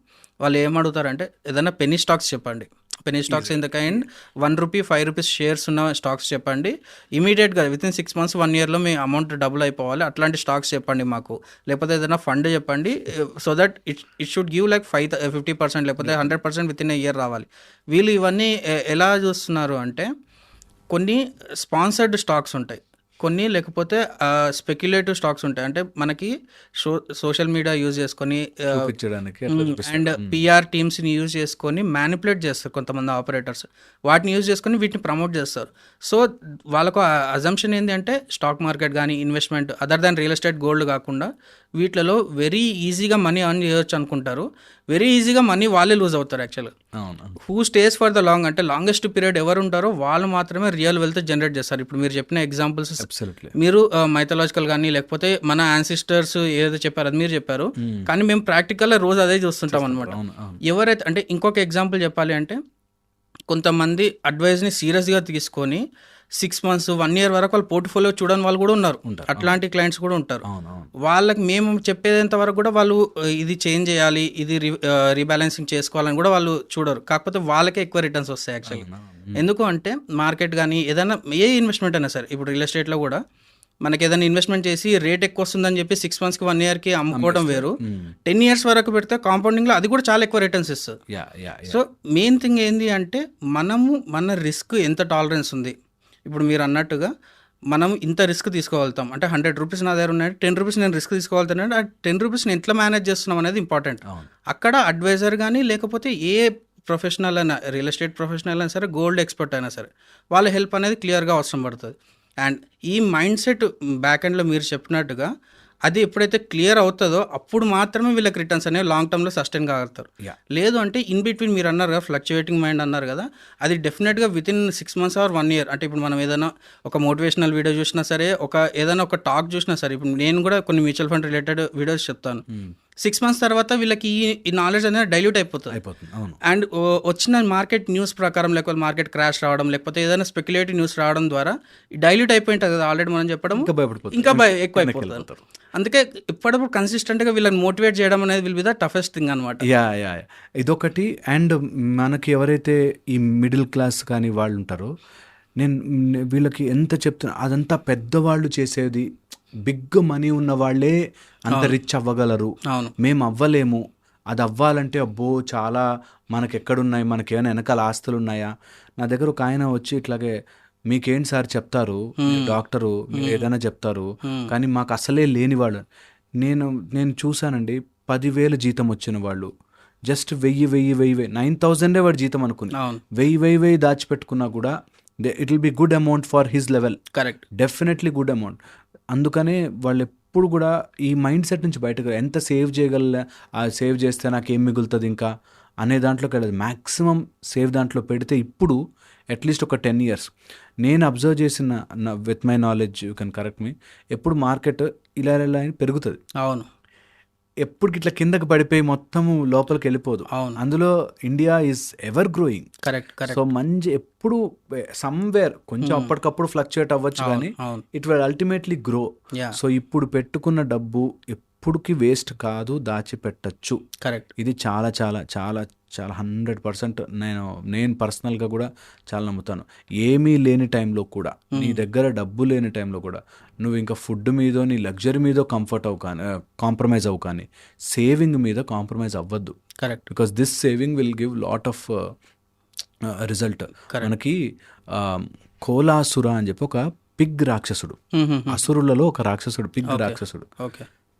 వాళ్ళు ఏం అడుగుతారంటే ఏదైనా పెన్నీ స్టాక్స్ చెప్పండి, penny stocks in the kind 1 rupee 5 rupees shares ఉన్న స్టాక్స్ చెప్పండి, ఇమీడియట్గా వితిన్ 6 months 1 yearలో మీ అమౌంట్ డబుల్ అయిపోవాలి, అట్లాంటి స్టాక్స్ చెప్పండి మాకు, లేకపోతే ఏదైనా ఫండ్ చెప్పండి, so that it should give like 50% లేకపోతే 100% వితిన్ ఎ ఇయర్ రావాలి. వీళ్ళు ఇవన్నీ ఎలా చూస్తున్నారు అంటే కొన్ని స్పాన్సర్డ్ స్టాక్స్ ఉంటాయి, కొన్ని లేకపోతే స్పెక్యులేటివ్ స్టాక్స్ ఉంటాయి. అంటే మనకి సోషల్ మీడియా యూజ్ చేసుకొని అండ్ పిఆర్ టీమ్స్ని యూజ్ చేసుకొని మ్యానిపులేట్ చేస్తారు కొంతమంది ఆపరేటర్స్, వాటిని యూజ్ చేసుకొని వీటిని ప్రమోట్ చేస్తారు. సో వాళ్ళకు అజంప్షన్ ఏంటి అంటే స్టాక్ మార్కెట్ కానీ investment other than real estate gold కాకుండా వీటిలో వెరీ ఈజీగా మనీ అర్న్ చేయొచ్చు అనుకుంటారు. వెరీ ఈజీగా మనీ వాళ్ళే లూజ్ అవుతారు యాక్చువల్గా. అవును. Who stays for the long అంటే లాంగెస్ట్ పీరియడ్ ఎవరు ఉంటారో వాళ్ళు మాత్రమే రియల్ వెల్త్ జనరేట్ చేస్తారు. ఇప్పుడు మీరు చెప్పిన ఎగ్జాంపుల్స్ అబ్సల్యూట్లీ. మీరు మైథలాజికల్ కానీ లేకపోతే మన యాన్సిస్టర్స్ ఏదైతే చెప్పారో అది మీరు చెప్పారు, కానీ మేము ప్రాక్టికల్గా రోజు అదే చూస్తుంటాం అనమాట. అవును, అవును. ఎవరైతే అంటే ఇంకొక ఎగ్జాంపుల్ చెప్పాలి అంటే కొంతమంది అడ్వైజ్ని సీరియస్గా తీసుకొని 6 months 1 year వరకు వాళ్ళ పోర్ట్ఫోలియో చూడని వాళ్ళు కూడా ఉన్నారు. అట్లాంటి క్లయింట్స్ కూడా ఉంటారు. అవును, అవును. వాళ్ళకి మేము చెప్పేంత వరకు కూడా వాళ్ళు ఇది చేంజ్ చేయాలి, ఇది రీబ్యాలెన్సింగ్ చేసుకోవాలని కూడా వాళ్ళు చూడరు. కాకపోతే వాళ్ళకే ఎక్కువ రిటర్న్స్ వస్తాయి యాక్చువల్లీ. ఎందుకు అంటే మార్కెట్ కానీ ఏదైనా ఏ ఇన్వెస్ట్మెంట్ అయినా సరే, ఇప్పుడు రియల్ ఎస్టేట్లో కూడా మనకి ఏదైనా ఇన్వెస్ట్మెంట్ చేసి రేట్ ఎక్కువ వస్తుందని చెప్పి 6 monthsకి 1 yearకి అమ్ముకోవడం వేరు. 10 years వరకు పెడితే కాంపౌండింగ్లో అది కూడా చాలా ఎక్కువ రిటర్న్స్ ఇస్తుంది. సో మెయిన్ థింగ్ ఏంటి అంటే మనము మన రిస్క్ ఎంత టాలరెన్స్ ఉంది. ఇప్పుడు మీరు అన్నట్టుగా మనం ఇంత రిస్క్ తీసుకోగలుగుతాం అంటే 100 రూపీస్ నా దగ్గర ఉన్నాయి, 10 రూపీస్ నేను రిస్క్ తీసుకోగలుగుతాను. ఆ 10 రూపీస్ని ఎట్లా మేనేజ్ చేస్తున్నాం అనేది ఇంపార్టెంట్. అక్కడ అడ్వైజర్ కానీ లేకపోతే ఏ ప్రొఫెషనల్ అయినా, రియల్ ఎస్టేట్ ప్రొఫెషనల్ అయినా సరే, గోల్డ్ ఎక్స్పర్ట్ అయినా సరే, వాళ్ళ హెల్ప్ అనేది క్లియర్గా అవసరం పడుతుంది. అండ్ ఈ మైండ్ సెట్ బ్యాక్ ఎండ్లో మీరు చెప్పినట్టుగా అది ఎప్పుడైతే క్లియర్ అవుతుందో అప్పుడు మాత్రమే వీళ్ళకి రిటర్న్స్ అనేవి లాంగ్ టర్మ్లో సస్టైన్ కాగలుగుతారు. లేదు అంటే ఇన్ బిట్వీన్ మీరు అన్నారు కదా ఫ్లక్చువేటింగ్ మైండ్ అన్నారు కదా, అది డెఫినెట్గా వితిన్ 6 months or 1 year అంటే ఇప్పుడు మనం ఏదైనా ఒక మోటివేషనల్ వీడియో చూసినా సరే, ఏదైనా ఒక టాక్ చూసినా సరే, ఇప్పుడు నేను కూడా కొన్ని మ్యూచువల్ ఫండ్ రిలేటెడ్ వీడియోస్ చెప్తాను. 6 months తర్వాత వీళ్ళకి ఈ నాలెడ్జ్ అనేది డైల్యూట్ అయిపోతుంది. అండ్ వచ్చిన మార్కెట్ న్యూస్ ప్రకారం లేకపోతే మార్కెట్ క్రాష్ రావడం లేకపోతే ఏదైనా స్పెక్యులేటివ్ న్యూస్ రావడం ద్వారా డైల్యూట్ అయిపోయింటుంది కదా ఆల్రెడీ మనం చెప్పడం, ఇంకా ఎక్కువ అయిపోతుంది. అందుకే ఎప్పుడప్పుడు కన్సిస్టెంట్గా వీళ్ళని మోటివేట్ చేయడం అనేది will be the toughest thing అనమాట. యా ఇదొకటి. అండ్ మనకి ఎవరైతే ఈ మిడిల్ క్లాస్ కానీ వాళ్ళు ఉంటారో, నేను వీళ్ళకి ఎంత చెప్తున్నా అదంతా పెద్దవాళ్ళు చేసేది. బిగ్ మనీ ఉన్న వాళ్ళే అంత రిచ్ అవ్వగలరు, మేము అవ్వలేము. అది అవ్వాలంటే అబ్బో చాలా మనకి ఎక్కడున్నాయి, మనకి ఏమైనా వెనకాల ఆస్తులు ఉన్నాయా. నా దగ్గర ఒక ఆయన వచ్చి ఇట్లాగే మీకేంటి సార్ చెప్తారు, డాక్టరు ఏదైనా చెప్తారు, కానీ మాకు అసలే లేని వాళ్ళు. నేను చూశానండి 10,000 జీతం వచ్చిన వాళ్ళు జస్ట్ 1000 9,000 వాడి జీతం అనుకుని 1000 దాచిపెట్టుకున్నా కూడా it will be good amount for his level. Correct, definitely good amount. అందుకనే వాళ్ళు ఎప్పుడు కూడా ఈ మైండ్ సెట్ నుంచి బయటకు ఎంత సేవ్ చేయగల, సేవ్ చేస్తే నాకేం మిగులుతుంది ఇంకా అనే దాంట్లోకి వెళ్ళదు. మ్యాక్సిమం సేవ్ దాంట్లో పెడితే ఇప్పుడు అట్లీస్ట్ ఒక 10 years నేను అబ్జర్వ్ చేసిన with my knowledge, you can correct me, ఎప్పుడు మార్కెట్ ఇలా పెరుగుతుంది. అవును, ఎప్పుడు ఇట్లా కిందకి పడిపోయి మొత్తము లోపలికి వెళ్ళిపోదు. అందులో India is ever growing. Correct. So మంచి ఎప్పుడు సమ్వేర్ కొంచెం అప్పటికప్పుడు ఫ్లక్చుయేట్ అవ్వచ్చు, కానీ it will ultimately grow. So ఇప్పుడు పెట్టుకున్న డబ్బు ఎప్పుడుకి వేస్ట్ కాదు, దాచిపెట్టచ్చు. కరెక్ట్. ఇది చాలా చాలా చాలా చాలా 100% నేను పర్సనల్గా కూడా చాలా నమ్ముతాను. ఏమీ లేని టైంలో కూడా, నీ దగ్గర డబ్బు లేని టైంలో కూడా నువ్వు ఇంకా ఫుడ్ మీదో నీ లగ్జరీ మీదో కాంప్రమైజ్ అవ్వు, కానీ సేవింగ్ మీద కాంప్రమైజ్ అవ్వద్దు. Correct. Because this saving will give lot of result. మనకి కోలాసుర అని చెప్పి ఒక పిగ్ రాక్షసుడు, అసురులలో ఒక రాక్షసుడు, పిగ్ రాక్షసుడు.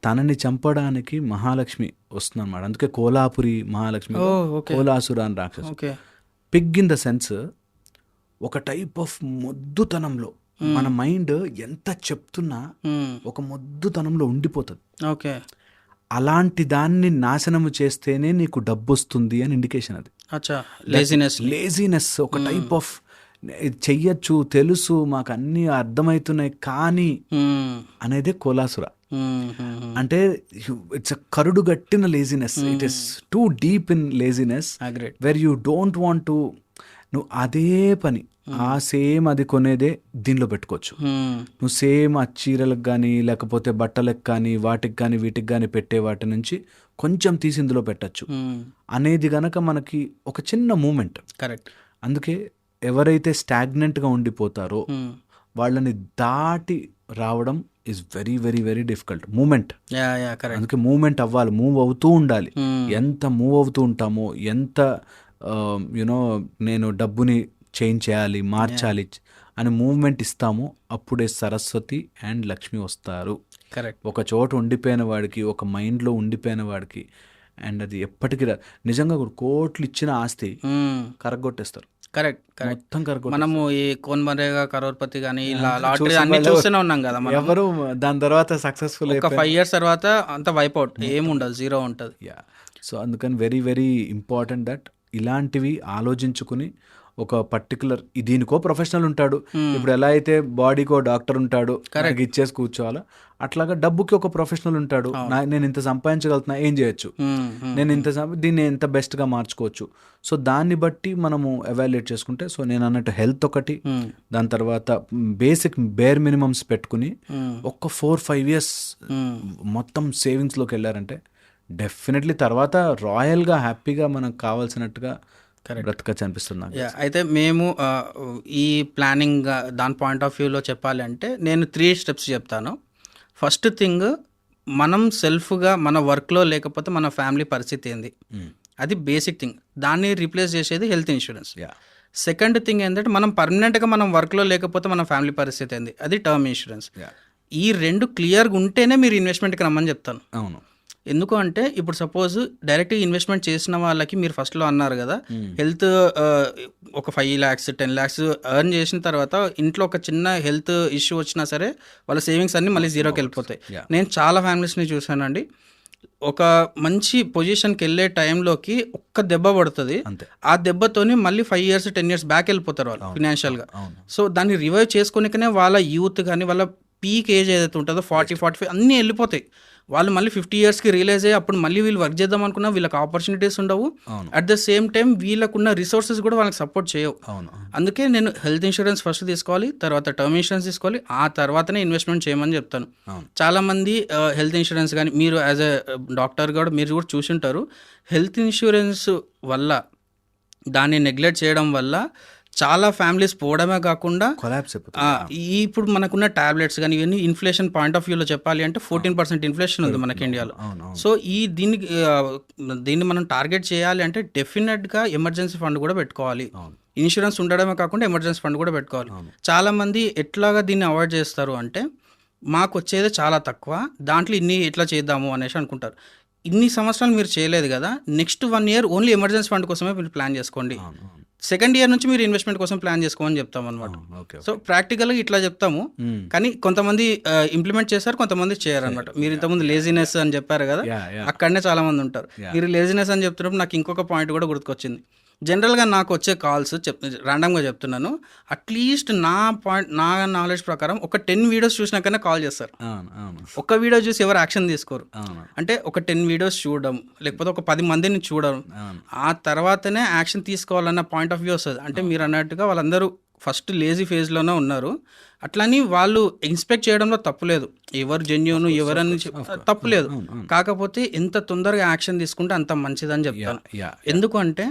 తనని చంపడానికి మహాలక్ష్మి వస్తుంది అనమాట. అందుకే కోలాపురి మహాలక్ష్మి, కోలాసుర అని రాక్షసు. పిగ్ ఇన్ ద సెన్స్ ఒక టైప్ ఆఫ్ మొద్దుతనంలో, మన మైండ్ ఎంత చెప్తున్నా ఒక మొద్దుతనంలో ఉండిపోతుంది. ఓకే, అలాంటి దాన్ని నాశనము చేస్తేనే నీకు డబ్బు వస్తుంది అని ఇండికేషన్. అది లేజినెస్ ఒక టైప్ ఆఫ్ చెయ్యొచ్చు, తెలుసు, మాకు అన్నీ అర్థమవుతున్నాయి కానీ అనేదే కోలాసుర. అంటే ఇట్స్ అ కరుడు గట్టిన laziness. It is too deep in laziness where you don't want to. నువ్వు అదే పని సేమ్ అది కొనేదే దీనిలో పెట్టుకోవచ్చు. నువ్వు సేమ్ ఆ చీరలకు కానీ లేకపోతే బట్టలకు కానీ వాటికి కానీ వీటికి కానీ పెట్టే వాటి నుంచి కొంచెం తీసి ఇందులో పెట్టచ్చు అనేది గనక మనకి ఒక చిన్న మూమెంట్. కరెక్ట్. అందుకే ఎవరైతే స్టాగ్నెంట్గా ఉండిపోతారో వాళ్ళని దాటి రావడం is very very very difficult. Moment, అందుకే మూమెంట్ అవ్వాలి, మూవ్ అవుతూ ఉండాలి. ఎంత మూవ్ అవుతూ ఉంటామో, ఎంత యునో నేను డబ్బుని చేంజ్ చేయాలి, మార్చాలి అని మూవ్మెంట్ ఇస్తామో అప్పుడే సరస్వతి అండ్ లక్ష్మి వస్తారు. కరెక్ట్. ఒక చోట ఉండిపోయిన వాడికి, ఒక మైండ్లో ఉండిపోయిన వాడికి, అండ్ అది ఎప్పటికీ నిజంగా కోట్లు ఇచ్చిన ఆస్తి కరగొట్టేస్తారు. కరెక్ట్. మొత్తం కరగొట్ట. మనము ఈ కోన్ మరేగా, కరోర్పతి కానీ ఇలా లాటరీ అన్ని చూస్తూనే ఉన్నాం కదా. ఎవరు దాని తర్వాత సక్సెస్ఫుల్ ఒక 5 years తర్వాత అంత వైప్ అవుట్, ఏముండదు, జీరో ఉంటుంది. సో అందుకని వెరీ వెరీ ఇంపార్టెంట్ దట్ ఇలాంటివి ఆలోచించుకుని ఒక పర్టికులర్ దీనికో ప్రొఫెషనల్ ఉంటాడు. ఇప్పుడు ఎలా అయితే బాడీకో డాక్టర్ ఉంటాడు, మనకి ఇచ్చేసి కూర్చోవాలా, అట్లాగా డబ్బుకి ఒక ప్రొఫెషనల్ ఉంటాడు. నేను ఇంత సంపాదించగలుగుతున్నా, ఏం చేయొచ్చు, నేను ఇంత దీన్ని ఎంత బెస్ట్గా మార్చుకోవచ్చు. సో దాన్ని బట్టి మనము ఎవాల్యుయేట్ చేసుకుంటే, సో నేను అన్నట్టు హెల్త్ ఒకటి, దాని తర్వాత బేసిక్ బేర్ మినిమమ్స్ పెట్టుకుని ఒక 4-5 years మొత్తం సేవింగ్స్లోకి వెళ్ళారంటే డెఫినెట్లీ తర్వాత రాయల్గా హ్యాపీగా మనకు కావాల్సినట్టుగా బ్రతకచ్చు అనిపిస్తుంది నాకు. అయితే మేము ఈ ప్లానింగ్ దాని పాయింట్ ఆఫ్ వ్యూలో చెప్పాలి అంటే నేను 3 steps చెప్తాను. ఫస్ట్ థింగ్, మనం సెల్ఫ్గా మన వర్క్లో లేకపోతే మన ఫ్యామిలీ పరిస్థితి ఏంది, అది బేసిక్ థింగ్. దాన్ని రీప్లేస్ చేసేది హెల్త్ ఇన్సూరెన్స్. సెకండ్ థింగ్ ఏంటంటే మనం పర్మనెంట్గా మనం వర్క్లో లేకపోతే మన ఫ్యామిలీ పరిస్థితి ఏంది, అది టర్మ్ ఇన్సూరెన్స్. ఈ 2 క్లియర్గా ఉంటేనే మీరు ఇన్వెస్ట్మెంట్కి రమ్మని చెప్తాను. అవును. ఎందుకు అంటే ఇప్పుడు సపోజ్ డైరెక్ట్గా ఇన్వెస్ట్మెంట్ చేసిన వాళ్ళకి మీరు ఫస్ట్లో అన్నారు కదా, హెల్త్ ఒక 5 lakhs 10 lakhs ఎర్న్ చేసిన తర్వాత ఇంట్లో ఒక చిన్న హెల్త్ ఇష్యూ వచ్చినా సరే వాళ్ళ సేవింగ్స్ అన్నీ మళ్ళీ జీరోకి వెళ్ళిపోతాయి. నేను చాలా ఫ్యామిలీస్ని చూశానండి, ఒక మంచి పొజిషన్కి వెళ్ళే టైంలోకి ఒక్క దెబ్బ పడుతుంది, ఆ దెబ్బతోని మళ్ళీ 5 years 10 years బ్యాక్ వెళ్ళిపోతారు వాళ్ళు ఫినాన్షియల్గా. సో దాన్ని రివైవ్ చేసుకోనికనే వాళ్ళ యూత్ కానీ వాళ్ళ పీక్ ఏజ్ ఏదైతే ఉంటుందో 40-45 అన్నీ వెళ్ళిపోతాయి. వాళ్ళు మళ్ళీ 50 yearsకి రియలైజ్ అయ్యి అప్పుడు మళ్ళీ వీళ్ళు వర్క్ చేద్దాం అనుకున్నా వీళ్ళకి ఆపర్చునిటీస్ ఉండవు. అట్ ద సేమ్ టైం వీళ్ళకున్న రిసోర్సెస్ కూడా వాళ్ళకి సపోర్ట్ చేయవు. అందుకే నేను హెల్త్ ఇన్సూరెన్స్ ఫస్ట్ తీసుకోవాలి, తర్వాత టర్మ్ ఇన్సూరెన్స్ తీసుకోవాలి, ఆ తర్వాతనే ఇన్వెస్ట్మెంట్ చేయమని చెప్తాను. చాలామంది హెల్త్ ఇన్సూరెన్స్ కానీ మీరు యాజ్ ఎ డాక్టర్ కూడా మీరు కూడా చూసుంటారు, హెల్త్ ఇన్సూరెన్స్ వల్ల దాన్ని నెగ్లెక్ట్ చేయడం వల్ల చాలా ఫ్యామిలీస్ పోవడమే కాకుండా ఇప్పుడు మనకున్న టాబ్లెట్స్ కానీ ఇవన్నీ ఇన్ఫ్లేషన్ పాయింట్ ఆఫ్ వ్యూలో చెప్పాలి అంటే 14% ఇన్ఫ్లేషన్ ఉంది మనకి ఇండియాలో. సో దీన్ని మనం టార్గెట్ చేయాలి అంటే డెఫినెట్గా ఎమర్జెన్సీ ఫండ్ కూడా పెట్టుకోవాలి. ఇన్సూరెన్స్ ఉండడమే కాకుండా ఎమర్జెన్సీ ఫండ్ కూడా పెట్టుకోవాలి. చాలామంది ఎట్లాగా దీన్ని అవాయిడ్ చేస్తారు అంటే మాకు వచ్చేది చాలా తక్కువ, దాంట్లో ఎట్లా చేద్దాము అనేసి అనుకుంటారు. ఇన్ని సంవత్సరాలు మీరు చేయలేదు కదా, next 1 year only emergency fund కోసమే మీరు ప్లాన్ చేసుకోండి. సెకండ్ ఇయర్ నుంచి మీరు ఇన్వెస్ట్మెంట్ కోసం ప్లాన్ చేసుకోమని చెప్తాం అనమాట. సో ప్రాక్టికల్గా ఇట్లా చెప్తాము, కానీ కొంతమంది ఇంప్లిమెంట్ చేస్తారు, కొంతమంది చేయరు అనమాట. మీరు ఇంతకుముందు లేజినెస్ అని చెప్పారు కదా, అక్కడనే చాలా మంది ఉంటారు. మీరు లేజినెస్ అని చెప్తున్నప్పుడు నాకు ఇంకొక పాయింట్ కూడా గుర్తుకొచ్చింది. జనరల్గా నాకు వచ్చే కాల్స్ ర్యాండమ్గా చెప్తున్నాను, అట్లీస్ట్ నా నాలెడ్జ్ ప్రకారం ఒక 10 videos చూసినాకనే కాల్ చేస్తారు. ఒక వీడియో చూసి ఎవరు యాక్షన్ తీసుకోరు. అంటే ఒక 10 videos చూడడం, లేకపోతే ఒక 10 మందిని చూడడం, ఆ తర్వాతనే యాక్షన్ తీసుకోవాలన్న పాయింట్ ఆఫ్ వ్యూ వస్తుంది. అంటే మీరు అన్నట్టుగా వాళ్ళందరూ ఫస్ట్ లేజీ ఫేజ్లోనే ఉన్నారు. అట్లని వాళ్ళు ఎక్స్పెక్ట్ చేయడంలో తప్పులేదు, ఎవరు జెన్యూన్ ఎవరని తప్పులేదు. కాకపోతే ఎంత తొందరగా యాక్షన్ తీసుకుంటే అంత మంచిదని చెప్తాను. ఎందుకంటే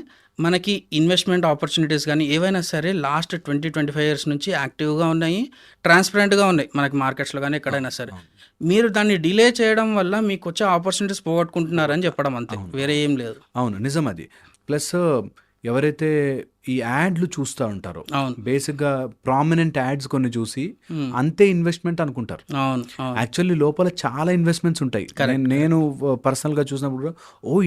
మనకి ఇన్వెస్ట్మెంట్ ఆపర్చునిటీస్ కానీ ఏవైనా సరే లాస్ట్ 20-25 years నుంచి యాక్టివ్గా ఉన్నాయి, ట్రాన్స్పరెంట్గా ఉన్నాయి మనకి మార్కెట్స్లో కానీ ఎక్కడైనా సరే. మీరు దాన్ని డిలే చేయడం వల్ల మీకు వచ్చే ఆపర్చునిటీస్ పోగొట్టుకుంటున్నారని చెప్పడం, అంతే, వేరే ఏం లేదు. అవును, నిజం అది. ప్లస్ ఎవరైతే ఈ యాడ్లు చూస్తూ ఉంటారో, బేసిక్గా ప్రామినెంట్ యాడ్స్ కొన్ని చూసి అంతే ఇన్వెస్ట్మెంట్ అనుకుంటారు. యాక్చువల్లీ లోపల చాలా ఇన్వెస్ట్మెంట్స్ ఉంటాయి. నేను పర్సనల్గా చూసినప్పుడు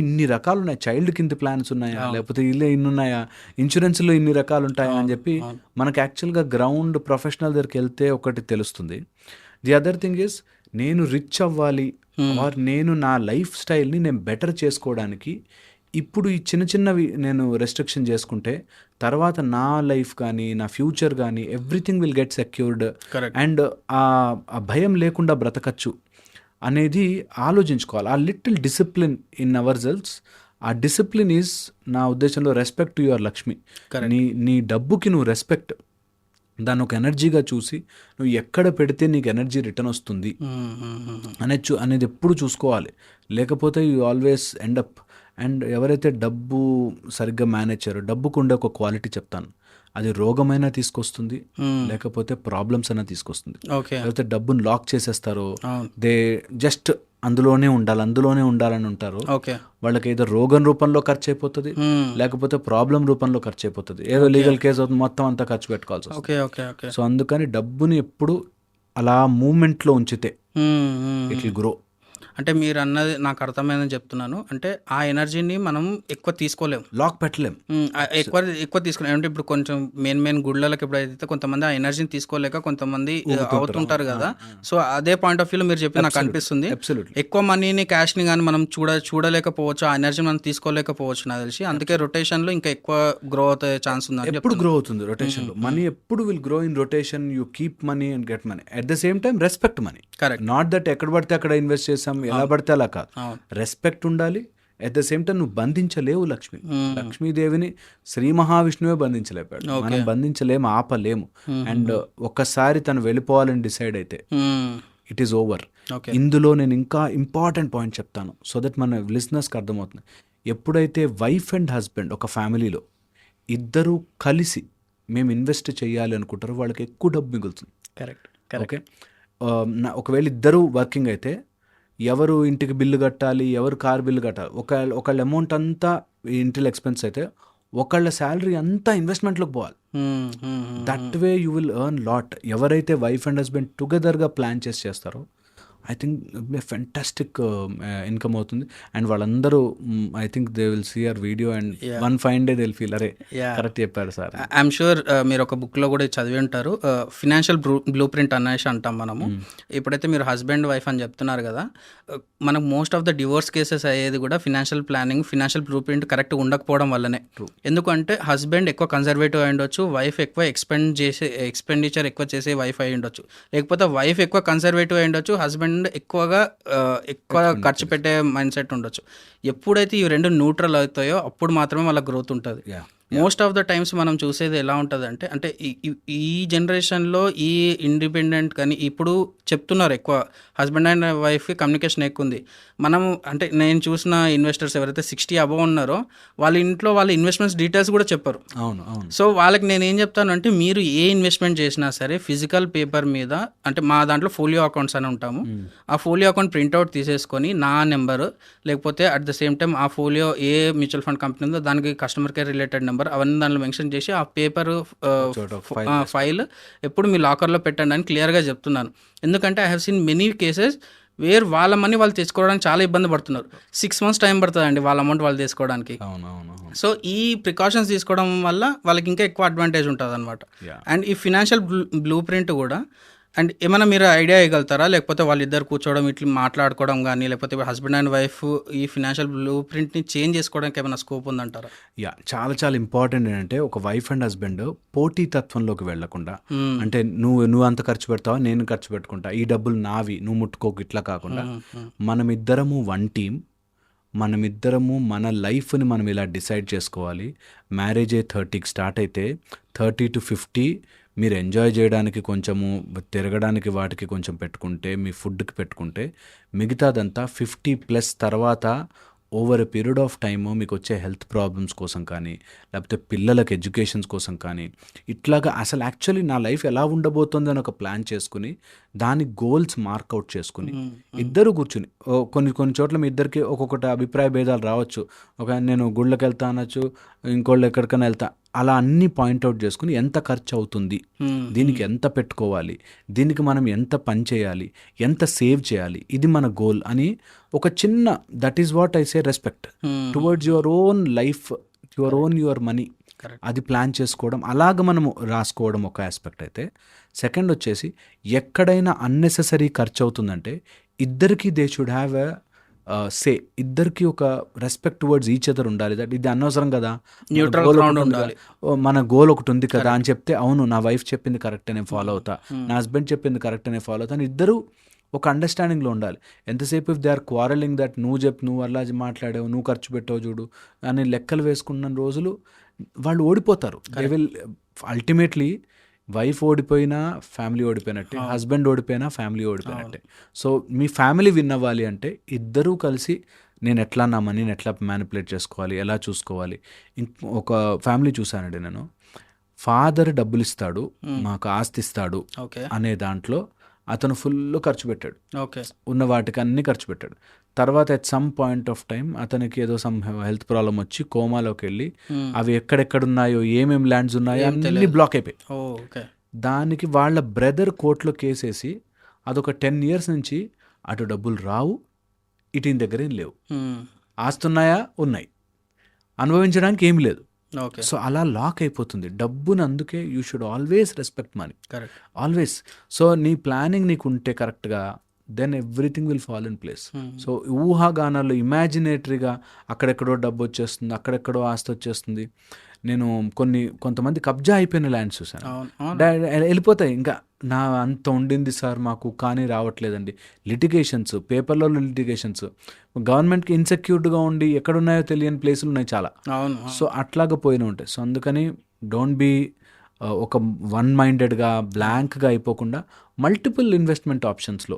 ఇన్ని రకాలు ఉన్నాయి, చైల్డ్కి ఇంత ప్లాన్స్ ఉన్నాయా, లేకపోతే ఇన్ని ఉన్నాయా, ఇన్సూరెన్స్లో ఇన్ని రకాలు ఉంటాయా అని చెప్పి మనకు యాక్చువల్గా గ్రౌండ్ ప్రొఫెషనల్ దగ్గరికి వెళ్తే ఒకటి తెలుస్తుంది. ది అదర్ థింగ్ ఇస్, నేను రిచ్ అవ్వాలి ఆర్ నేను నా లైఫ్ స్టైల్ని నేను బెటర్ చేసుకోవడానికి ఇప్పుడు ఈ చిన్నవి నేను రెస్ట్రిక్షన్ చేసుకుంటే తర్వాత నా లైఫ్ కానీ నా ఫ్యూచర్ కానీ everything will get secured and ఆ భయం లేకుండా బ్రతకచ్చు అనేది ఆలోచించుకోవాలి. ఆ little discipline in our cells, ఆ డిసిప్లిన్ ఈజ్ నా ఉద్దేశంలో రెస్పెక్ట్ టు యువర్ లక్ష్మి. నీ డబ్బుకి నువ్వు రెస్పెక్ట్, దాన్ని ఒక ఎనర్జీగా చూసి నువ్వు ఎక్కడ పెడితే నీకు ఎనర్జీ రిటర్న్ వస్తుంది అనేది ఎప్పుడు చూసుకోవాలి. లేకపోతే you always end up. And ఎవరైతే డబ్బు సరిగ్గా మేనేజ్ చేయరో, డబ్బుకు ఉండే ఒక క్వాలిటీ చెప్తాను, అది రోగమైనా తీసుకొస్తుంది, లేకపోతే ప్రాబ్లమ్స్ అయినా తీసుకొస్తుంది. లేకపోతే డబ్బును లాక్ చేసేస్తారో, దే జస్ట్ అందులోనే ఉండాలని ఉంటారు. వాళ్ళకి ఏదో రోగం రూపంలో ఖర్చు అయిపోతుంది, లేకపోతే ప్రాబ్లం రూపంలో ఖర్చు అయిపోతుంది, ఏదో లీగల్ కేసు అవుతుంది, మొత్తం అంతా ఖర్చు పెట్టుకోవాల్సి వస్తుంది. సో అందుకని డబ్బుని ఎప్పుడు అలా మూమెంట్లో ఉంచితే ఇట్ విల్ గ్రో. అంటే మీరు అన్నది నాకు అర్థమైందని చెప్తున్నాను. అంటే ఆ ఎనర్జీని మనం ఎక్కువ తీసుకోలేం. లాక్ పెట్టలేం. ఎక్కువ తీసుకోలేం. అంటే ఇప్పుడు కొంచెం మెయిన్ గుళ్ళకి ఎప్పుడైతే కొంతమంది ఆ ఎనర్జీని తీసుకోలేక కొంతమంది అవుతుంటారు కదా. సో అదే పాయింట్ ఆఫ్ వ్యూలో మీరు చెప్పింది నాకు అనిపిస్తుంది. అబ్సల్యూట్లీ. ఎక్కువ మనీని క్యాష్ని కానీ మనం చూడలేకపోవచ్చు, ఆ ఎనర్జీ మనం తీసుకోలేకపోవచ్చు నాకు తెలిసి. అందుకే రొటేషన్లో ఇంకా ఎక్కువ గ్రో అవుతే ఛాన్స్ ఉందని ఎప్పుడు గ్రో అవుతుంది రొటేషన్లో. మనీ ఎప్పుడు will grow in rotation. You keep money and get money. At the same time respect money. Correct. Not that ఎక్కడ పడితే అక్కడ ఇన్వెస్ట్ చేసాం, ఎలా పడితే అలా కాదు. రెస్పెక్ట్ ఉండాలి. అట్ ద సేమ్ టైం నువ్వు బంధించలేవు లక్ష్మీదేవిని. శ్రీ మహావిష్ణువే బంధించలేపాడు, మనం బంధించలేము, ఆపలేము. అండ్ ఒక్కసారి తను వెళ్ళిపోవాలని డిసైడ్ అయితే ఇట్ ఈస్ ఓవర్. ఇందులో నేను ఇంకా ఇంపార్టెంట్ పాయింట్ చెప్తాను సో దట్ మన లిసనర్స్కి అర్థమవుతుంది. ఎప్పుడైతే వైఫ్ అండ్ హస్బెండ్ ఒక ఫ్యామిలీలో ఇద్దరూ కలిసి మేము ఇన్వెస్ట్ చేయాలి అనుకుంటారో వాళ్ళకి ఎక్కువ డబ్బు మిగులుతుంది. కరెక్ట్. ఓకే. ఒకవేళ ఇద్దరు వర్కింగ్ అయితే ఎవరు ఇంటికి బిల్లు కట్టాలి, ఎవరు కార్ బిల్లు కట్టాలి, ఒకళ్ళ అమౌంట్ అంతా ఇంటిలో ఎక్స్పెన్స్ అయితే ఒకళ్ళ శాలరీ అంతా ఇన్వెస్ట్మెంట్లోకి పోవాలి. That way you will earn lot. ఎవరైతే వైఫ్ అండ్ హస్బెండ్ టుగెదర్గా ప్లాన్ చేస్తారో ఐ థింక్ ఫెంటాస్టిక్ ఇన్కమ్ అవుతుంది. అండ్ వాళ్ళందరూ I think they will see our video and one fine day they will feel అరే కరెక్ట్ చెప్పారు సార్. ఐఎమ్ షూర్ మీరు ఒక బుక్లో కూడా చదివి ఉంటారు, ఫినాన్షియల్ బ్లూ ప్రింట్ అనేసి అంటాం మనము. ఇప్పుడైతే మీరు హస్బెండ్ వైఫ్ అని చెప్తున్నారు కదా, మనకు most of the divorce cases అయ్యేది కూడా financial planning, financial blue print correct ఉండకపోవడం వల్లనే. ఎందుకంటే హస్బెండ్ ఎక్కువ కన్జర్వేటివ్ అయి ఉండొచ్చు, వైఫ్ ఎక్కువ ఎక్స్పెండిచర్ ఎక్కువ చేసే వైఫ్ అయి ఉండొచ్చు, లేకపోతే వైఫ్ ఎక్కువ కన్జర్వేటివ్ అయి ఉండొచ్చు, హస్బెండ్ ఎక్కువ ఖర్చు పెట్టే మైండ్ సెట్ ఉండొచ్చు. ఎప్పుడైతే ఈ రెండు న్యూట్రల్ అవుతాయో అప్పుడు మాత్రమే వాళ్ళ గ్రోత్ ఉంటుంది. మోస్ట్ ఆఫ్ ద టైమ్స్ మనం చూసేది ఎలా ఉంటుంది అంటే ఈ జనరేషన్లో ఈ ఇండిపెండెంట్ కానీ ఇప్పుడు చెప్తున్నారు ఎక్కువ హస్బెండ్ అండ్ వైఫ్కి కమ్యూనికేషన్ ఎక్కువ ఉంది. మనం అంటే నేను చూసిన ఇన్వెస్టర్స్ ఎవరైతే 60 అబవ్ ఉన్నారో వాళ్ళ ఇంట్లో వాళ్ళ ఇన్వెస్ట్మెంట్స్ డీటెయిల్స్ కూడా చెప్పరు. సో వాళ్ళకి నేను ఏం చెప్తాను అంటే మీరు ఏ ఇన్వెస్ట్మెంట్ చేసినా సరే ఫిజికల్ పేపర్ మీద, అంటే మా దాంట్లో ఫోలియో అకౌంట్స్ అని ఉంటాము, ఆ ఫోలియో అకౌంట్ ప్రింట్అవుట్ తీసేసుకొని నా నెంబర్ లేకపోతే అట్ ద సేమ్ టైం ఆ ఫోలియో ఏ మ్యూచువల్ ఫండ్ కంపెనీ ఉందో దానికి కస్టమర్ కేర్ రిలేటెడ్ నెంబర్ అవన్నీ దాంట్లో మెన్షన్ చేసి ఆ పేపర్ ఫైల్ ఎప్పుడు మీ లాకర్లో పెట్టండి అని క్లియర్గా చెప్తున్నాను. ఎందుకంటే I have seen many cases where వాళ్ళ మనీ వాళ్ళు తెచ్చుకోవడానికి చాలా ఇబ్బంది పడుతున్నారు. 6 months టైం పడుతుందండి వాళ్ళ అమౌంట్ వాళ్ళు తీసుకోవడానికి. సో ఈ ప్రికాషన్స్ తీసుకోవడం వల్ల వాళ్ళకి ఇంకా ఎక్కువ అడ్వాంటేజ్ ఉంటుంది అనమాట. అండ్ ఈ ఫినాన్షియల్ బ్లూ ప్రింట్ కూడా అండ్ ఏమైనా మీరు ఐడియా ఇవ్వగలుగుతారా, లేకపోతే వాళ్ళిద్దరు కూర్చోవడం ఇట్లా మాట్లాడుకోవడం కానీ, లేకపోతే హస్బెండ్ అండ్ వైఫ్ ఈ ఫినాన్షియల్ బ్లూ ప్రింట్ని చేంజ్ చేసుకోవడానికి ఏమైనా స్కోప్ ఉందంటారా? చాలా చాలా ఇంపార్టెంట్ ఏంటంటే ఒక వైఫ్ అండ్ హస్బెండ్ పోటీ తత్వంలోకి వెళ్లకుండా, అంటే నువ్వు అంత ఖర్చు పెడతావా నేను ఖర్చు పెట్టుకుంటా, ఈ డబ్బులు నావి నువ్వు ముట్టుకోకు, ఇట్లా కాకుండా మనమిద్దరము వన్ టీమ్, మనమిద్దరము మన లైఫ్ని మనం ఇలా డిసైడ్ చేసుకోవాలి. మ్యారేజ్ 30కి స్టార్ట్ అయితే 30 to 50 మీరు ఎంజాయ్ చేయడానికి కొంచెము, తిరగడానికి వాటికి కొంచెం పెట్టుకుంటే, మీ ఫుడ్కి పెట్టుకుంటే, మిగతాదంతా 50+ తర్వాత over a period of time మీకు వచ్చే హెల్త్ ప్రాబ్లమ్స్ కోసం కానీ, లేకపోతే పిల్లలకి ఎడ్యుకేషన్స్ కోసం కానీ, ఇట్లాగా అసలు యాక్చువల్లీ నా లైఫ్ ఎలా ఉండబోతుంది అని ఒక ప్లాన్ చేసుకుని దాని గోల్స్ మార్కౌట్ చేసుకుని ఇద్దరు కూర్చుని, కొన్ని చోట్ల మీ ఇద్దరికి ఒక్కొక్కటి అభిప్రాయ భేదాలు రావచ్చు. నేను గుళ్ళకి వెళ్తా అనొచ్చు, ఇంకోళ్ళు ఎక్కడికైనా వెళ్తా, అలా అన్ని పాయింట్అవుట్ చేసుకుని ఎంత ఖర్చు అవుతుంది, దీనికి ఎంత పెట్టుకోవాలి, దీనికి మనం ఎంత పని చేయాలి, ఎంత సేవ్ చేయాలి, ఇది మన గోల్ అని ఒక చిన్న, that is what I say respect towards your own life, your money, అది ప్లాన్ చేసుకోవడం, అలాగ మనము రాసుకోవడం ఒక ఆస్పెక్ట్ అయితే. సెకండ్ వచ్చేసి ఎక్కడైనా అన్నెసెసరీ ఖర్చు అవుతుందంటే ఇద్దరికి దే షుడ్ హ్యావ్ ఎ సే, ఇద్దరికి ఒక రెస్పెక్ట్ టువర్డ్స్ ఈచ్ అదర్ ఉండాలి. దట్ ఇది అనవసరం కదా, మన గోల్ ఒకటి ఉంది కదా అని చెప్తే, అవును నా వైఫ్ చెప్పింది కరెక్ట్ నేను ఫాలో అవుతా, నా హస్బెండ్ చెప్పింది కరెక్ట్ నేను ఫాలో అవుతా అని ఇద్దరు ఒక అండర్స్టాండింగ్లో ఉండాలి. ఎంతసేపు if they are quarrelling that నువ్వు అలా మాట్లాడావు, నువ్వు ఖర్చు పెట్టావు చూడు అని లెక్కలు వేసుకున్న రోజులు వాళ్ళు ఓడిపోతారు. దే విల్ అల్టిమేట్లీ, వైఫ్ ఓడిపోయినా ఫ్యామిలీ ఓడిపోయినట్టే, హస్బెండ్ ఓడిపోయినా ఫ్యామిలీ ఓడిపోయినట్టే. సో మీ ఫ్యామిలీ విన్ అవ్వాలి అంటే ఇద్దరూ కలిసి నేను ఎట్లా నా మనీని ఎట్లా మ్యానిపులేట్ చేసుకోవాలి, ఎలా చూసుకోవాలి. ఒక ఫ్యామిలీ చూశానండి నేను, ఫాదర్ డబ్బులు ఇస్తాడు, మాకు ఆస్తి ఇస్తాడు అనే దాంట్లో అతను ఫుల్ ఖర్చు పెట్టాడు, ఉన్న వాటికి అన్నీ ఖర్చు పెట్టాడు. తర్వాత at some point of time అతనికి ఏదో సమ్ హెల్త్ ప్రాబ్లం వచ్చి కోమాలోకి వెళ్ళి అవి ఎక్కడెక్కడున్నాయో, ఏమేమి ల్యాండ్స్ ఉన్నాయో అన్నీ బ్లాక్ అయిపోయాయి. దానికి వాళ్ళ బ్రదర్ కోర్టులో కేసేసి అదొక 10 years నుంచి అటు డబ్బులు రావు, ఇటీని దగ్గర ఏం లేవు. ఆస్తున్నాయా? ఉన్నాయి. అనుభవించడానికి ఏమి లేదు. ఓకే. సో అలా లాక్ అయిపోతుంది డబ్బుని. అందుకే you should always respect money, correct. Always. So నీ ప్లానింగ్ నీకు ఉంటే కరెక్ట్గా, then everything will fall in place. So ఊహాగానాలు, ఇమాజినేటరీగా అక్కడెక్కడో డబ్బు వచ్చేస్తుంది, అక్కడెక్కడో ఆస్తి వచ్చేస్తుంది. నేను కొంతమంది కబ్జా అయిపోయిన ల్యాండ్స్ చూసాను. వెళ్ళిపోతాయి. ఇంకా నా అంత ఉండింది సార్ మాకు, కానీ రావట్లేదండి. లిటిగేషన్స్, పేపర్లో లిటిగేషన్స్, గవర్నమెంట్కి ఇన్సెక్యూర్డ్గా ఉండి ఎక్కడున్నాయో తెలియని ప్లేసులు ఉన్నాయి చాలా. సో అట్లాగా పోయిన ఉంటాయి. సో అందుకని డోంట్ బీ ఒక వన్ మైండెడ్గా బ్లాంక్గా అయిపోకుండా మల్టిపుల్ ఇన్వెస్ట్మెంట్ ఆప్షన్స్లో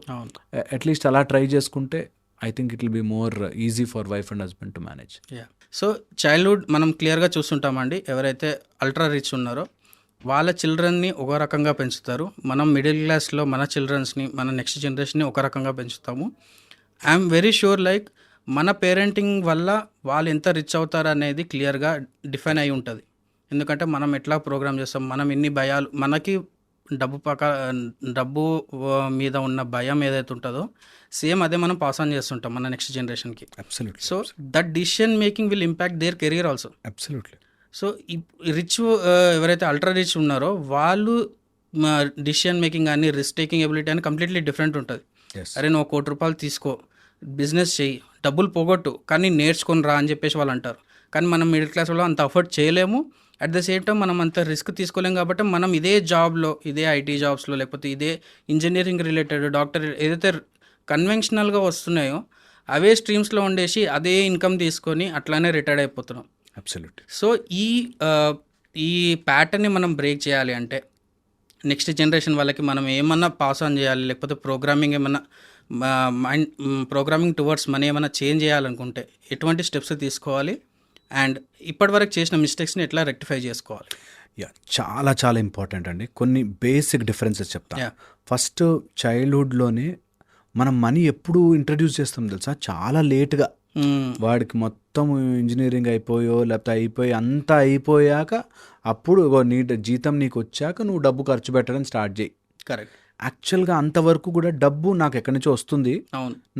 అట్లీస్ట్ అలా ట్రై చేసుకుంటే I think it will be more easy for wife and husband to manage. So childhood మనం క్లియర్గా చూస్తుంటామండి. ఎవరైతే అల్ట్రా రిచ్ ఉన్నారో వాళ్ళ చిల్డ్రన్ని ఒక రకంగా పెంచుతారు. మనం మిడిల్ క్లాస్లో మన చిల్డ్రన్స్ని, మన నెక్స్ట్ జనరేషన్ని ఒక రకంగా పెంచుతాము. ఐఎమ్ వెరీ షూర్ లైక్ మన పేరెంటింగ్ వల్ల వాళ్ళు ఎంత రిచ్ అవుతారు అనేది క్లియర్గా డిఫైన్ అయి ఉంటుంది. ఎందుకంటే మనం ఎట్లా ప్రోగ్రామ్ చేస్తాం, మనం ఎన్ని భయాలు, మనకి డబ్బు మీద ఉన్న భయం ఏదైతే ఉంటుందో సేమ్ అదే మనం పాస్ ఆన్ చేస్తుంటాం మన నెక్స్ట్ జనరేషన్కి. Absolutely. So that decision making will impact their career also. Absolutely. So rich ఎవరైతే అల్ట్రా రిచ్ ఉన్నారో వాళ్ళు డిసిషన్ మేకింగ్ కానీ రిస్క్ టేకింగ్ ఎబిలిటీ అని కంప్లీట్లీ డిఫరెంట్ ఉంటుంది. అరే నువ్వు ₹1,00,00,000 తీసుకో, బిజినెస్ చేయి, డబ్బులు పోగొట్టు, కానీ నేర్చుకొని రా అని చెప్పేసి వాళ్ళు అంటారు. కానీ మనం మిడిల్ క్లాస్ వాళ్ళు అంత అఫోర్డ్ చేయలేము. అట్ ద సేమ్ టైం మనం అంత రిస్క్ తీసుకోలేం. కాబట్టి మనం ఇదే జాబ్లో, ఇదే ఐటీ జాబ్స్లో, లేకపోతే ఇదే ఇంజనీరింగ్ రిలేటెడ్, డాక్టర్ ఏదైతే కన్వెన్షనల్గా వస్తున్నాయో అవే స్ట్రీమ్స్లో ఉండేసి అదే ఇన్కమ్ తీసుకొని అట్లానే రిటైర్డ్ అయిపోతున్నాం. అబ్సల్యూట్లీ. సో ఈ ప్యాటర్న్ని మనం బ్రేక్ చేయాలి అంటే నెక్స్ట్ జనరేషన్ వాళ్ళకి మనం ఏమన్నా పాస్ ఆన్ చేయాలి, లేకపోతే ప్రోగ్రామింగ్ ఏమన్నా ప్రోగ్రామింగ్ టువర్డ్స్ మనీ ఏమైనా చేంజ్ చేయాలనుకుంటే ఎటువంటి స్టెప్స్ తీసుకోవాలి, అండ్ ఇప్పటివరకు చేసిన మిస్టేక్స్ని ఎట్లా రెక్టిఫై చేసుకోవాలి? చాలా చాలా ఇంపార్టెంట్ అండి. కొన్ని బేసిక్ డిఫరెన్సెస్ చెప్తాను. ఫస్ట్, చైల్డ్హుడ్లోనే మనం మనీ ఎప్పుడు ఇంట్రడ్యూస్ చేస్తాం తెలుసా? చాలా లేట్గా. వాడికి మొత్తం ఇంజనీరింగ్ అయిపోయో లేకపోతే అయిపోయి అంతా అయిపోయాక అప్పుడు నీ జీతం నీకు వచ్చాక నువ్వు డబ్బు ఖర్చు పెట్టడం స్టార్ట్ చేయి. కరెక్ట్. యాక్చువల్గా అంతవరకు కూడా డబ్బు నాకు ఎక్కడి నుంచో వస్తుంది,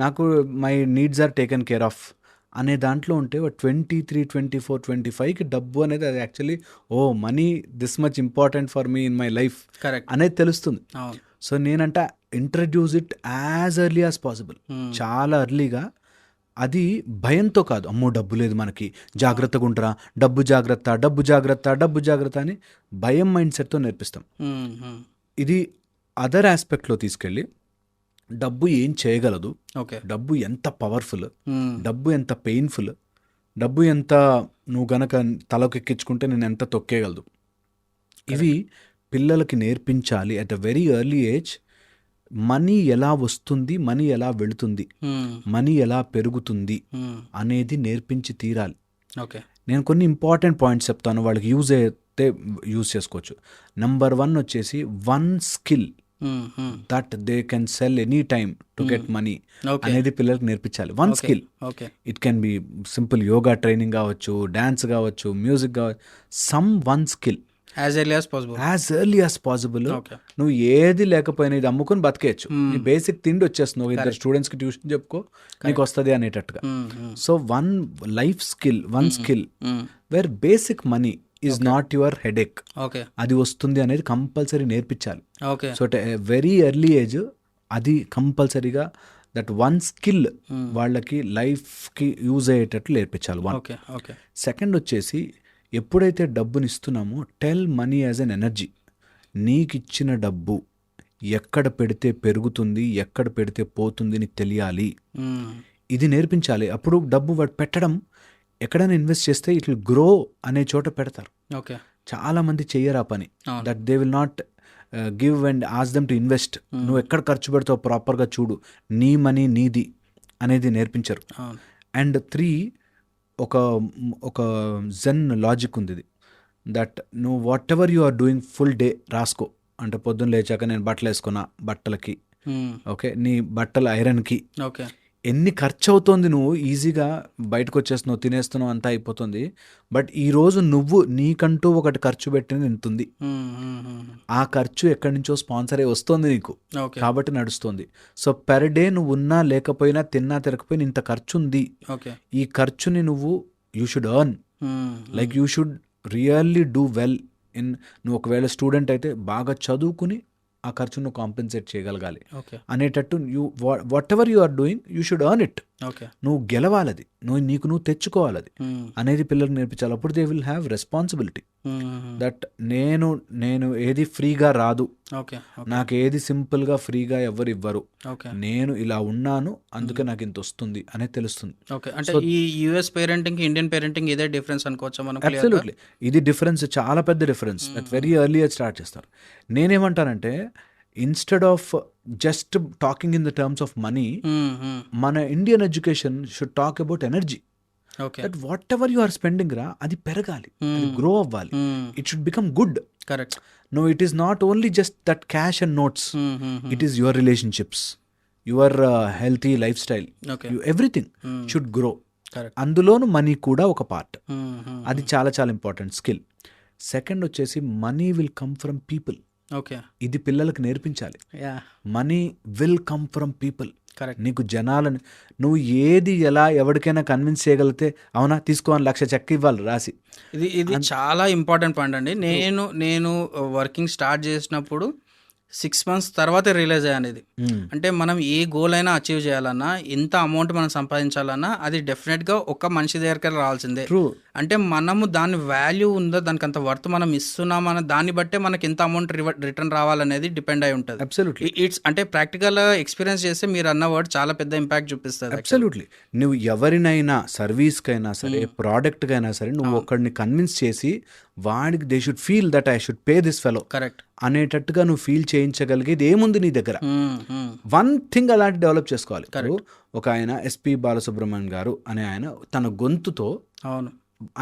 నాకు my needs are taken care of అనే దాంట్లో ఉంటే 23, 24, 25కి డబ్బు అనేది అది actually money this much important for me in my life అనేది తెలుస్తుంది. సో నేనంటే introduce it as early as possible, చాలా ఎర్లీగా. అది భయంతో కాదు, అమ్మో డబ్బు లేదు మనకి, జాగ్రత్తగా ఉంటారా, డబ్బు జాగ్రత్త, డబ్బు జాగ్రత్త, డబ్బు జాగ్రత్త అని భయం మైండ్ సెట్తో నేర్పిస్తాం. ఇది అదర్ ఆస్పెక్ట్లో తీసుకెళ్ళి డబ్బు ఏం చేయగలదు, డబ్బు ఎంత పవర్ఫుల్, డబ్బు ఎంత పెయిన్ఫుల్, డబ్బు ఎంత నువ్వు గనక తలకు ఎక్కించుకుంటే నేను ఎంత తొక్కేయగలదు, ఇవి పిల్లలకి నేర్పించాలి at a very early age. Money ఎలా వస్తుంది, మనీ ఎలా వెళుతుంది, మనీ ఎలా పెరుగుతుంది అనేది నేర్పించి తీరాలి. నేను కొన్ని ఇంపార్టెంట్ పాయింట్స్ చెప్తాను, వాళ్ళకి యూజ్ అయితే యూజ్ చేసుకోవచ్చు. నెంబర్ 1 వచ్చేసి one skill that they can sell any time to get money అనేది పిల్లలకి నేర్పించాలి. One skill. It can be simple yoga training కావచ్చు, డాన్స్ కావచ్చు, మ్యూజిక్ కావచ్చు, one skill as early as possible. నువ్వు ఏది లేకపోయినా ఇది అమ్ముకొని బతికేయచ్చు, నీ బేసిక్ తిండి వచ్చేస్తుంది, ఇద్దరు స్టూడెంట్స్కి ట్యూషన్ చెప్పుకో నీకు వస్తుంది అనేటట్టుగా. So one life skill, one skill where basic money is not your headache, అది వస్తుంది అనేది కంపల్సరీ నేర్పించాలి. So at very early age అది కంపల్సరీగా దట్ వన్ స్కిల్ వాళ్ళకి లైఫ్కి యూజ్ అయ్యేటట్లు నేర్పించాలి. సెకండ్ వచ్చేసి ఎప్పుడైతే డబ్బుని ఇస్తున్నామో tell money as an energy. నీకు ఇచ్చిన డబ్బు ఎక్కడ పెడితే పెరుగుతుంది, ఎక్కడ పెడితే పోతుంది నీకు తెలియాలి, ఇది నేర్పించాలి. అప్పుడు డబ్బు వాడు పెట్టడం, ఎక్కడైనా ఇన్వెస్ట్ చేస్తే ఇట్ విల్ గ్రో అనే చోట పెడతారు. చాలా మంది చెయ్యరు ఆ పని. That they will not give and ask them to invest. నువ్వు ఎక్కడ ఖర్చు పెడతావు ప్రాపర్గా చూడు, నీ మనీ నీది అనేది నేర్పించరు. అండ్ 3, ఒక జెన్ లాజిక్ ఉంది ఇది, దట్ నువ్వు whatever you are doing full day రాసుకో. అంటే పొద్దున్న లేచాక నేను బట్టలు వేసుకున్నా, బట్టలకి, ఓకే, నీ బట్టల ఐరన్కి, ఎన్ని ఖర్చు అవుతోంది, నువ్వు ఈజీగా బయటకు వచ్చేస్తున్నావు, తినేస్తున్నావు, అంతా అయిపోతుంది. బట్ ఈరోజు నువ్వు నీకంటూ ఒకటి ఖర్చు పెట్టినది ఎంత ఉంది, ఆ ఖర్చు ఎక్కడి నుంచో స్పాన్సర్ అయ్యి వస్తుంది నీకు, ఓకే కాబట్టి నడుస్తుంది. సో పెర్ డే నువ్వు ఉన్నా లేకపోయినా, తిన్నా తిరగకపోయినా ఇంత ఖర్చు ఉంది. ఓకే ఈ ఖర్చుని నువ్వు you should earn, like you should really do well in. నువ్వు ఒకవేళ స్టూడెంట్ అయితే బాగా చదువుకుని ఆ ఖర్చును కాంపెన్సేట్ చేయగలగాలి ఓకే అనేటట్టు whatever you are doing you should earn it. Okay నువ్వు గెలవాలది, నీకు నువ్వు తెచ్చుకోవాలది అనేది పిల్లలకు నేర్పించాలి. అప్పుడు they will have responsibility that నేను ఏది ఫ్రీగా రాదు, ఓకే నాకు ఏది సింపుల్గా ఫ్రీగా ఎవరు ఇవ్వరు, ఓకే నేను ఇలా ఉన్నాను అందుకే నాకు ఇంత వస్తుంది అనేది తెలుస్తుంది. ఓకే అంటే ఈ యుఎస్ పేరెంటింగ్ ఇండియన్ పేరెంటింగ్ ఇదే డిఫరెన్స్ అనుకోవచ్చా మనం? అబ్సల్యూట్లీ, ఇది డిఫరెన్స్, చాలా పెద్ద difference. That very early start చేస్తారు. నేనేమంటానంటే instead of just talking in the terms of money, మన Indian education should talk about energy. Okay that whatever you are spending రా, అది పెరగాలి, అది గ్రో అవ్వాలి, it should become good. Correct. No, it is not only just that cash and notes, it is your relationships, your healthy life style, okay everything should grow. Correct. అందులోను money కూడా ఒక part. అది చాలా చాలా important skill. Second వచ్చేసి money will come from people. Okay ఇది పిల్లలకు నేర్పించాలి. Yeah money will come from people. Correct. నీకు జనాలని నువ్వు ఏది ఎలా ఎవరికైనా కన్విన్స్ చేయగలిగితే, అవునా తీసుకో అని 1,00,000 చెక్ ఇవ్వాలి రాసి. ఇది చాలా ఇంపార్టెంట్ పాయింట్ అండి. నేను వర్కింగ్ స్టార్ట్ చేసినప్పుడు 6 months తర్వాతే రియలైజ్ అయ్యాను ఇది. అంటే మనం ఏ గోల్ అయినా అచీవ్ చేయాలన్నా, ఎంత అమౌంట్ మనం సంపాదించాలన్నా, అది డెఫినెట్గా ఒక మనిషి దగ్గరికి రావాల్సిందే. ట్రూ. అంటే మనము దాని వాల్యూ ఉందో, దానికి అంత వర్త్ మనం ఇస్తున్నామన్న దాన్ని బట్టే మనకి ఎంత అమౌంట్ రిటర్న్ రావాలనేది డిపెండ్ అయి ఉంటుంది. అబ్సల్యూట్లీ. ఇట్స్ అంటే ప్రాక్టికల్ ఎక్స్పీరియన్స్ చేస్తే మీరు అన్న వర్డ్ చాలా పెద్ద ఇంపాక్ట్ చూపిస్తుంది. అబ్సల్యూట్లీ. నువ్వు ఎవరినైనా, సర్వీస్కైనా సరే, ప్రోడక్ట్కైనా సరే, నువ్వు ఒకడిని కన్విన్స్ చేసి వాడికి they should feel that I should pay this fellow correct అనేటట్టుగా నువ్వు ఫీల్ చేయించగలిగేది ఏముంది నీ దగ్గర. వన్ థింగ్ అలాంటి డెవలప్ చేసుకోవాలి. ఒక ఆయన ఎస్పి బాలసుబ్రహ్మణ్యం గారు అనే ఆయన తన గొంతుతో అవును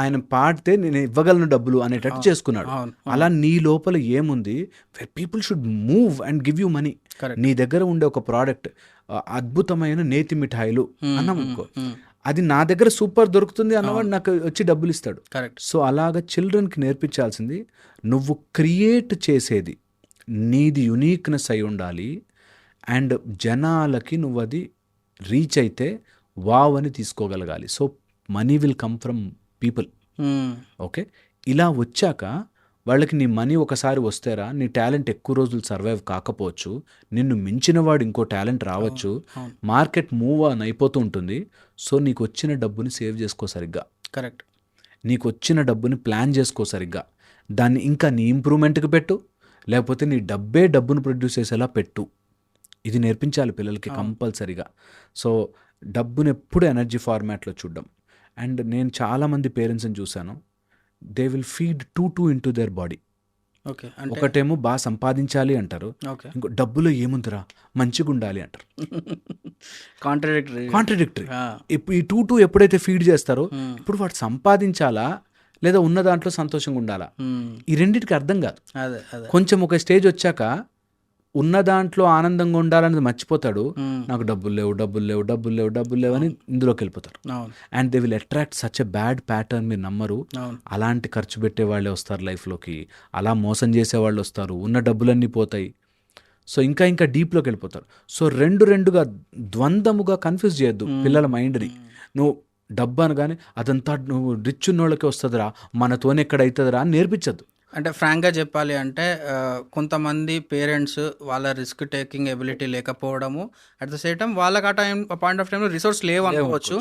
ఆయన పాడితే నేను ఇవ్వగలను డబ్బులు అనేటట్టు చేసుకున్నాడు. అలా నీ లోపల ఏముంది, people should move and give you money. నీ దగ్గర ఉండే ఒక ప్రోడక్ట్, అద్భుతమైన నేతి మిఠాయిలు అన్నాం అనుకో, అది నా దగ్గర సూపర్ దొరుకుతుంది అన్నవాడు నాకు వచ్చి డబ్బులు ఇస్తాడు. కరెక్ట్. సో అలాగా చిల్డ్రన్కి నేర్పించాల్సింది, నువ్వు క్రియేట్ చేసేది నీది యునీక్నెస్ అయి ఉండాలి, అండ్ జనాలకి నువ్వు అది రీచ్ అయితే వావ్ అని తీసుకోగలగాలి. So money will come from people. Okay, ఇలా వచ్చాక వాళ్ళకి నీ మనీ ఒకసారి వస్తేరా, నీ టాలెంట్ ఎక్కువ రోజులు సర్వైవ్ కాకపోవచ్చు, నిన్ను మించిన వాడు ఇంకో టాలెంట్ రావచ్చు, మార్కెట్ మూవ్ ఆన్ అయిపోతూ ఉంటుంది. సో నీకు వచ్చిన డబ్బుని సేవ్ చేసుకో సరిగ్గా. కరెక్ట్. నీకు వచ్చిన డబ్బుని ప్లాన్ చేసుకో సరిగ్గా. దాన్ని ఇంకా నీ ఇంప్రూవ్మెంట్కి పెట్టు, లేకపోతే నీ డబ్బును ప్రొడ్యూస్ చేసేలా పెట్టు. ఇది నేర్పించాలి పిల్లలకి కంపల్సరీగా. సో డబ్బుని ఎప్పుడు ఎనర్జీ ఫార్మాట్లో చూడడం. అండ్ నేను చాలామంది పేరెంట్స్ని చూశాను, they will feed two into their body. Okay. ఒకటేమో బాగా సంపాదించాలి అంటారు, ఓకే. ఇంకో డబ్బులో ఏముందిరా మంచిగా ఉండాలి అంటారు. కాంట్రడిక్టరీ. ఇప్పుడు ఈ టూ ఎప్పుడైతే ఫీడ్ చేస్తారో, ఇప్పుడు వాడు సంపాదించాలా లేదా ఉన్న దాంట్లో సంతోషంగా ఉండాలా, ఈ రెండింటికి అర్థం కాదు. కొంచెం ఒక స్టేజ్ వచ్చాక ఉన్న దాంట్లో ఆనందంగా ఉండాలనేది మర్చిపోతాడు. నాకు డబ్బులు లేవు అని ఇందులోకి వెళ్ళిపోతారు. And they will attract such a bad pattern. మీరు నమ్మరు, అలాంటి ఖర్చు పెట్టే వాళ్ళే వస్తారు లైఫ్లోకి, అలా మోసం చేసే వాళ్ళు వస్తారు, ఉన్న డబ్బులన్నీ పోతాయి. సో ఇంకా డీప్లోకి వెళ్ళిపోతారు. సో రెండుగా ద్వంద్వముగా కన్ఫ్యూజ్ చేయొద్దు పిల్లల మైండ్ని. నువ్వు డబ్బు అనగానే అదంతా నువ్వు రిచ్ ఉన్నోళ్ళకి వస్తుందిరా, మనతోనే ఎక్కడ అవుతుందిరా అని నేర్పించద్దు. అంటే ఫ్రాంక్గా చెప్పాలి అంటే కొంతమంది పేరెంట్స్ వాళ్ళ రిస్క్ టేకింగ్ ఎబిలిటీ లేకపోవడము, అట్ ద సేమ్ టైం వాళ్ళకి ఆ పాయింట్ ఆఫ్ టైంలో రిసోర్స్ లేవు అనుకోవచ్చు.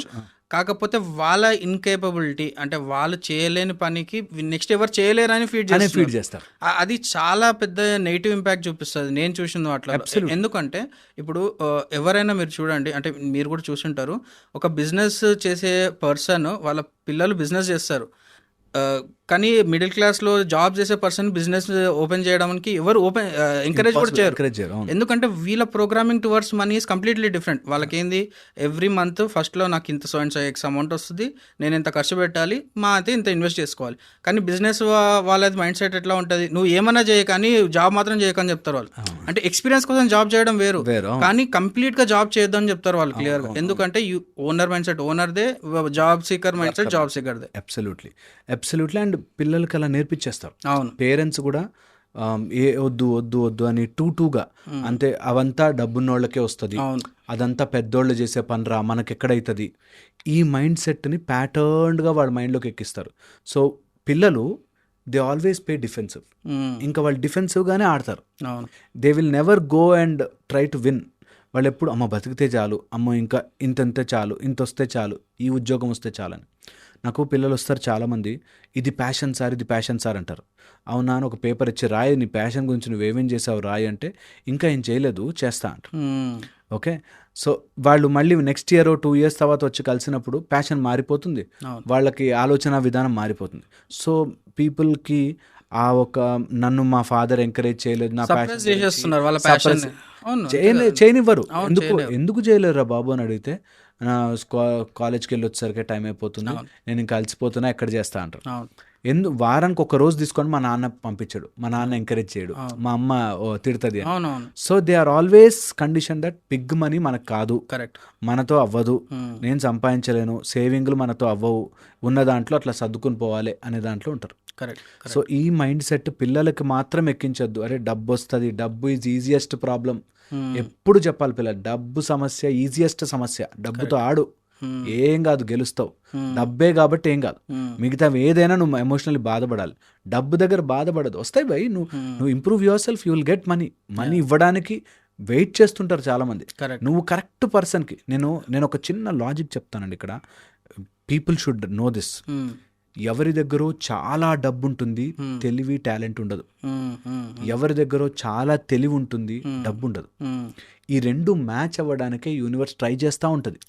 కాకపోతే వాళ్ళ ఇన్కేపబిలిటీ, అంటే వాళ్ళు చేయలేని పనికి నెక్స్ట్ ఎవరు చేయలేరని ఫీడ్ చేస్తారు. అది చాలా పెద్ద నెగిటివ్ ఇంపాక్ట్ చూపిస్తుంది నేను చూసిన అట్లా. ఎందుకంటే ఇప్పుడు ఎవరైనా మీరు చూడండి, అంటే మీరు కూడా చూసుంటారు, ఒక బిజినెస్ చేసే పర్సన్ వాళ్ళ పిల్లలు బిజినెస్ చేస్తారు, కానీ మిడిల్ క్లాస్లో జాబ్ చేసే పర్సన్ బిజినెస్ ఓపెన్ చేయడానికి ఎవరు ఎంకరేజ్ కూడా చేయరు. ఎంకరేజ్ చేయరు. అవును. ఎందుకంటే వీళ్ళ programming towards money is completely different. వాళ్ళకేంది ఎవ్రీ మంత్ ఫస్ట్లో నాకు ఇంత so and so X amount వస్తుంది, నేను ఇంత ఖర్చు పెట్టాలి, మా అయితే ఇంత ఇన్వెస్ట్ చేసుకోవాలి. కానీ బిజినెస్ వాళ్ళది మైండ్ సెట్ ఎట్లా ఉంటుంది, నువ్వు ఏమన్నా చేయ కానీ జాబ్ మాత్రం చేయకని చెప్తారు వాళ్ళు. అంటే ఎక్స్పీరియన్స్ కోసం జాబ్ చేయడం వేరు, కానీ కంప్లీట్గా జాబ్ చేయొద్దని చెప్తారు వాళ్ళు క్లియర్గా. ఎందుకంటే ఓనర్ మైండ్ సెట్ ఓనర్దే, job seeker mindset job seeker. Absolutely and పిల్లలకి అలా నేర్పించేస్తారు. అవును. పేరెంట్స్ కూడా ఏ వద్దు వద్దు వద్దు అని టూగా అంతే, అవంతా డబ్బున్నోళ్ళకే వస్తుంది, అదంతా పెద్దోళ్ళు చేసే పనిరా, మనకెక్కడైతుంది, ఈ మైండ్ సెట్ని ప్యాటర్న్గా వాళ్ళ మైండ్లోకి ఎక్కిస్తారు. సో పిల్లలు దే ఆల్వేస్ ప్లే డిఫెన్సివ్. ఇంకా వాళ్ళు డిఫెన్సివ్గానే ఆడతారు. They will never go and try to win. వాళ్ళు ఎప్పుడు అమ్మ బతికితే చాలు, అమ్మ ఇంకా ఇంతంతే చాలు, ఇంత వస్తే చాలు, ఈ ఉద్యోగం వస్తే చాలని. నాకు పిల్లలు వస్తారు చాలామంది, ఇది ప్యాషన్ సార్ అంటారు. అవునా అని ఒక పేపర్ ఇచ్చి రాయి, నీ ప్యాషన్ గురించి నువ్వేమేం చేసావు రాయి అంటే, ఇంకా ఏం చేయలేదు చేస్తా అంటారు. ఓకే, సో వాళ్ళు మళ్ళీ నెక్స్ట్ ఇయర్ 2 years తర్వాత వచ్చి కలిసినప్పుడు ప్యాషన్ మారిపోతుంది, వాళ్ళకి ఆలోచన విధానం మారిపోతుంది. సో పీపుల్కి ఆ ఒక నన్ను మా ఫాదర్ ఎంకరేజ్ చేయలేదు, నా ప్యాషన్ చేయనివ్వరు. ఎందుకు చేయలేరురా బాబు అని అడిగితే, కాలేజ్కి వెళ్ళి వచ్చేసరికి టైం అయిపోతుంది, నేను ఇంకా అలసిపోతున్నా, ఎక్కడ చేస్తా అంటారు. వారానికి ఒక రోజు తీసుకొని మా నాన్న పంపించాడు, మా నాన్న ఎంకరేజ్ చేయడు, మా అమ్మ తిడుతుంది. So they are always condition that big money మనకు కాదు, మనతో అవ్వదు, నేను సంపాదించలేను, సేవింగ్లు మనతో అవ్వవు, ఉన్న దాంట్లో అట్లా సర్దుకుని పోవాలి అనే దాంట్లో ఉంటారు. సో ఈ మైండ్ సెట్ పిల్లలకి మాత్రం ఎక్కించొద్దు. అరే డబ్బు వస్తుంది, డబ్బు ఈజ్ ఈజియెస్ట్ ప్రాబ్లం. ఎప్పుడు చెప్పాలి పిల్లలు, డబ్బు సమస్య ఈజియెస్ట్ సమస్య, డబ్బుతో ఆడు, ఏం కాదు, గెలుస్తావు, డబ్బే కాబట్టి ఏం కాదు, మిగతా ఏదైనా నువ్వు ఎమోషనల్లీ బాధపడాలి, డబ్బు దగ్గర బాధపడదు, వస్తాయి భయ్, నువ్వు improve your self, you will get money ఇవ్వడానికి వెయిట్ చేస్తుంటారు చాలామంది. నువ్వు కరెక్ట్ పర్సన్కి, నేను ఒక చిన్న లాజిక్ చెప్తానండి ఇక్కడ, పీపుల్ షుడ్ నో దిస్. ఎవరి దగ్గర చాలా డబ్బు ఉంటుంది, తెలివి టాలెంట్ ఉండదు. ఎవరి దగ్గర చాలా తెలివి ఉంటుంది, డబ్బు ఉండదు. ఈ రెండు మ్యాచ్ అవ్వడానికే యూనివర్స్ ట్రై చేస్తూ ఉంటుంది.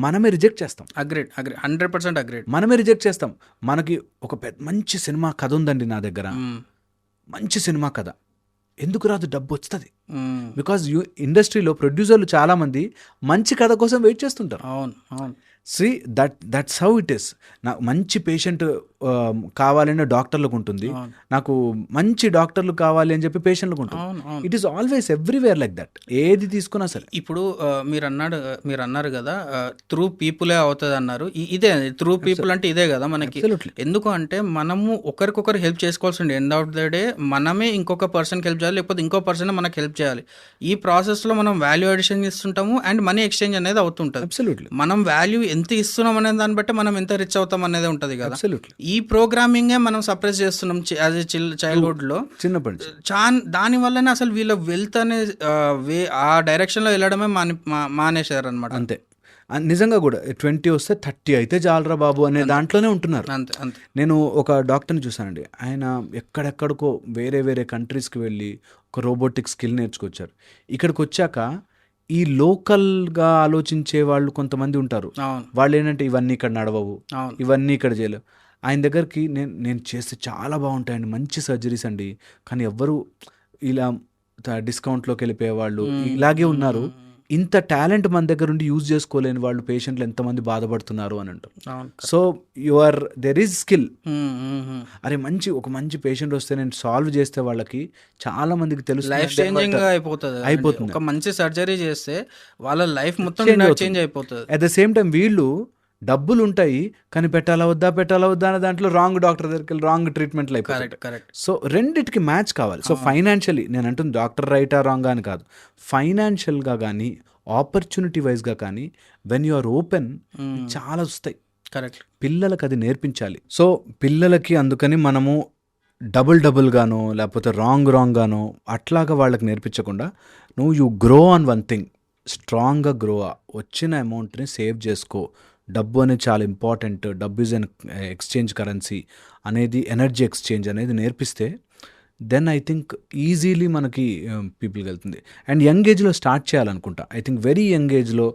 మనమే రిజెక్ట్ చేస్తాం. 100% అగ్రీడ్. మనమే రిజెక్ట్ చేస్తాం. మనకి ఒక మంచి సినిమా కథ ఉందండి నా దగ్గర, మంచి సినిమా కథ, ఎందుకు రాదు, డబ్బు వస్తుంది. బికాజ్ ఇండస్ట్రీలో ప్రొడ్యూసర్లు చాలా మంది మంచి కథ కోసం వెయిట్ చేస్తుంటారు. See that's how it is. నాకు మంచి పేషెంట్ కావాలని డాక్టర్లకు ఉంటుంది, నాకు మంచి డాక్టర్లు కావాలి అని చెప్పి పేషెంట్లకు ఉంటుంది. It is always everywhere like that. ఏది తీసుకున్నా సరే. ఇప్పుడు మీరు అన్నారు కదా, త్రూ పీపులే అవుతుంది అన్నారు. ఇదే త్రూ పీపుల్ అంటే ఇదే కదా మనకి. ఎందుకు అంటే మనము ఒకరికొకరు హెల్ప్ చేసుకోవాల్సి ఉండే, ఎండ్ ఆఫ్ ద డే మనమే ఇంకొక పర్సన్కి హెల్ప్ చేయాలి, లేకపోతే ఇంకో పర్సన్ మనకు హెల్ప్ చేయాలి. ఈ ప్రాసెస్లో మనం వాల్యూ అడిషన్ ఇస్తుంటాము అండ్ మనీ ఎక్స్చేంజ్ అనేది అవుతుంటుంది. మనం వాల్యూ ఎంత ఇస్తున్నాం అనే దాన్ని బట్టి మనం ఎంత రిచ్ అవుతాం అనేది ఉంటుంది కదా. ఈ ప్రోగ్రామింగే మనం సప్రెస్ చేస్తున్నాం యాజ్ ఎ చైల్డ్హుడ్ లో, చిన్నప్పటి. దాని వల్లనే అసలు వీళ్ళ వెల్త్ అనే ఆ డైరెక్షన్ లో వెళ్ళడమే మానేశారు అనమాట. అంతే, నిజంగా కూడా 20 వస్తే 30 అయితే చాలరా బాబు అనే దాంట్లోనే ఉంటున్నారు. నేను ఒక డాక్టర్ని చూసానండి, ఆయన ఎక్కడెక్కడికో వేరే కంట్రీస్కి వెళ్ళి ఒక రోబోటిక్ స్కిల్ నేర్చుకొచ్చారు. ఇక్కడికి వచ్చాక ఈ లోకల్గా ఆలోచించే వాళ్ళు కొంతమంది ఉంటారు, వాళ్ళు ఏంటంటే ఇవన్నీ ఇక్కడ నడవవు, ఇవన్నీ ఇక్కడ చేయలేవు. ఆయన దగ్గరికి నేను చేస్తే చాలా బాగుంటాయండి, మంచి సర్జరీస్ అండి, కానీ ఎవ్వరు ఇలా డిస్కౌంట్లోకి వెళ్ళిపోయేవాళ్ళు ఇలాగే ఉన్నారు. ఇంత టాలెంట్ మన దగ్గర ఉండి యూజ్ చేసుకోలేని వాళ్ళు పేషెంట్లు ఎంతమంది బాధపడుతున్నారు అని అంటారు. So there is skill. అరే ఒక మంచి పేషెంట్ వస్తే నేను సాల్వ్ చేస్తే వాళ్ళకి చాలా మందికి తెలుసు, లైఫ్ చేంజింగ్ అయిపోతుంది. ఒక మంచి సర్జరీ చేస్తే వాళ్ళ లైఫ్ మొత్తం చేంజ్ అయిపోతుంది. అట్ ద సేమ్ టైం వీళ్ళు డబ్బులు ఉంటాయి కానీ పెట్టాలా వద్దా అనే దాంట్లో రాంగ్ డాక్టర్ దగ్గరికి వెళ్ళి రాంగ్ ట్రీట్మెంట్లు అయిపోతాయి. సో రెండిటికి మ్యాచ్ కావాలి. సో ఫైనాన్షియలీ నేను అంటుంది డాక్టర్ రైటా రాంగ్ అని కాదు, ఫైనాన్షియల్గా కానీ ఆపర్చునిటీ వైజ్గా కానీ వెన్ యు ఆర్ ఓపెన్ చాలా వస్తాయి. పిల్లలకి అది నేర్పించాలి. సో పిల్లలకి అందుకని మనము డబుల్ గానో లేకపోతే రాంగ్ గానో అట్లాగా వాళ్ళకి నేర్పించకుండా you grow on one thing, స్ట్రాంగ్గా గ్రో, వచ్చిన అమౌంట్ని సేవ్ చేసుకో, డబ్బు అనేది చాలా ఇంపార్టెంట్, డబ్బు ఈజ్ అన్ ఎక్స్చేంజ్ కరెన్సీ అనేది, ఎనర్జీ ఎక్స్చేంజ్ అనేది నేర్పిస్తే దెన్ ఐ థింక్ ఈజీలీ మనకి పీపుల్కి వెళ్తుంది. అండ్ యంగ్ ఏజ్లో స్టార్ట్ చేయాలనుకుంటా. ఐ థింక్ వెరీ యంగ్ ఏజ్లో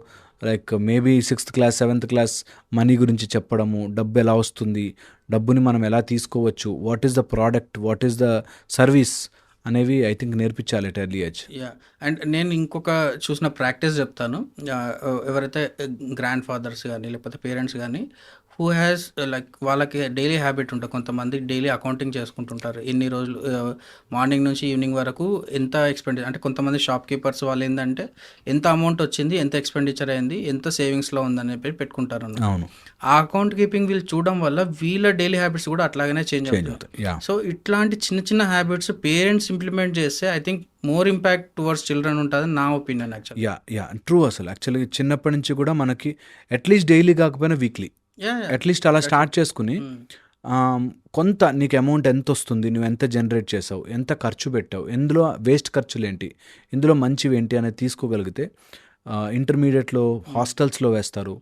like maybe 6th class 7th class money గురించి చెప్పడము, డబ్బు ఎలా వస్తుంది, డబ్బుని మనం ఎలా తీసుకోవచ్చు, what is the product, what is the service అనేవి ఐ థింక్ నేర్పించాలి at early age. Yeah and నేను ఇంకొక చూసిన ప్రాక్టీస్ చెప్తాను. ఎవరైతే గ్రాండ్ ఫాదర్స్ కానీ లేకపోతే పేరెంట్స్ కానీ హూ హ్యాస్ లైక్ వాళ్ళకి డైలీ హ్యాబిట్ ఉంటుంది. కొంతమంది డైలీ అకౌంటింగ్ చేసుకుంటుంటారు, ఇన్ని రోజులు మార్నింగ్ నుంచి ఈవినింగ్ వరకు ఎంత ఎక్స్పెండిచర్, అంటే కొంతమంది షాప్ కీపర్స్ వాళ్ళు ఏంటంటే ఎంత అమౌంట్ వచ్చింది, ఎంత ఎక్స్పెండిచర్ అయింది, ఎంత సేవింగ్స్లో ఉందని పెట్టుకుంటారు అన్నమాట. అవును, ఆ అకౌంట్ కీపింగ్ వీళ్ళు చూడడం వల్ల వీళ్ళ డైలీ హ్యాబిట్స్ కూడా అట్లాగనే చేంజ్ అవుతాయి. యా సో ఇట్లాంటి చిన్న చిన్న హ్యాబిట్స్ పేరెంట్స్ ఇంప్లిమెంట్ చేస్తే I think more impact towards children ఉంటుంది నా ఒపీనియన్ యాక్చువల్లీ. Yeah true. అసలు యాక్చువల్గా చిన్నప్పటి నుంచి కూడా మనకి అట్లీస్ట్ డైలీ కాకపోయినా వీక్లీ అట్లీస్ట్ అలా స్టార్ట్ చేసుకుని కొంత నీకు అమౌంట్ ఎంత వస్తుంది, నువ్వు ఎంత జనరేట్ చేసావు, ఎంత ఖర్చు పెట్టావు, ఎందులో వేస్ట్ ఖర్చులు ఏంటి, ఇందులో మంచివి ఏంటి అనేది తీసుకోగలిగితే ఇంటర్మీడియట్లో హాస్టల్స్లో వేస్తారు.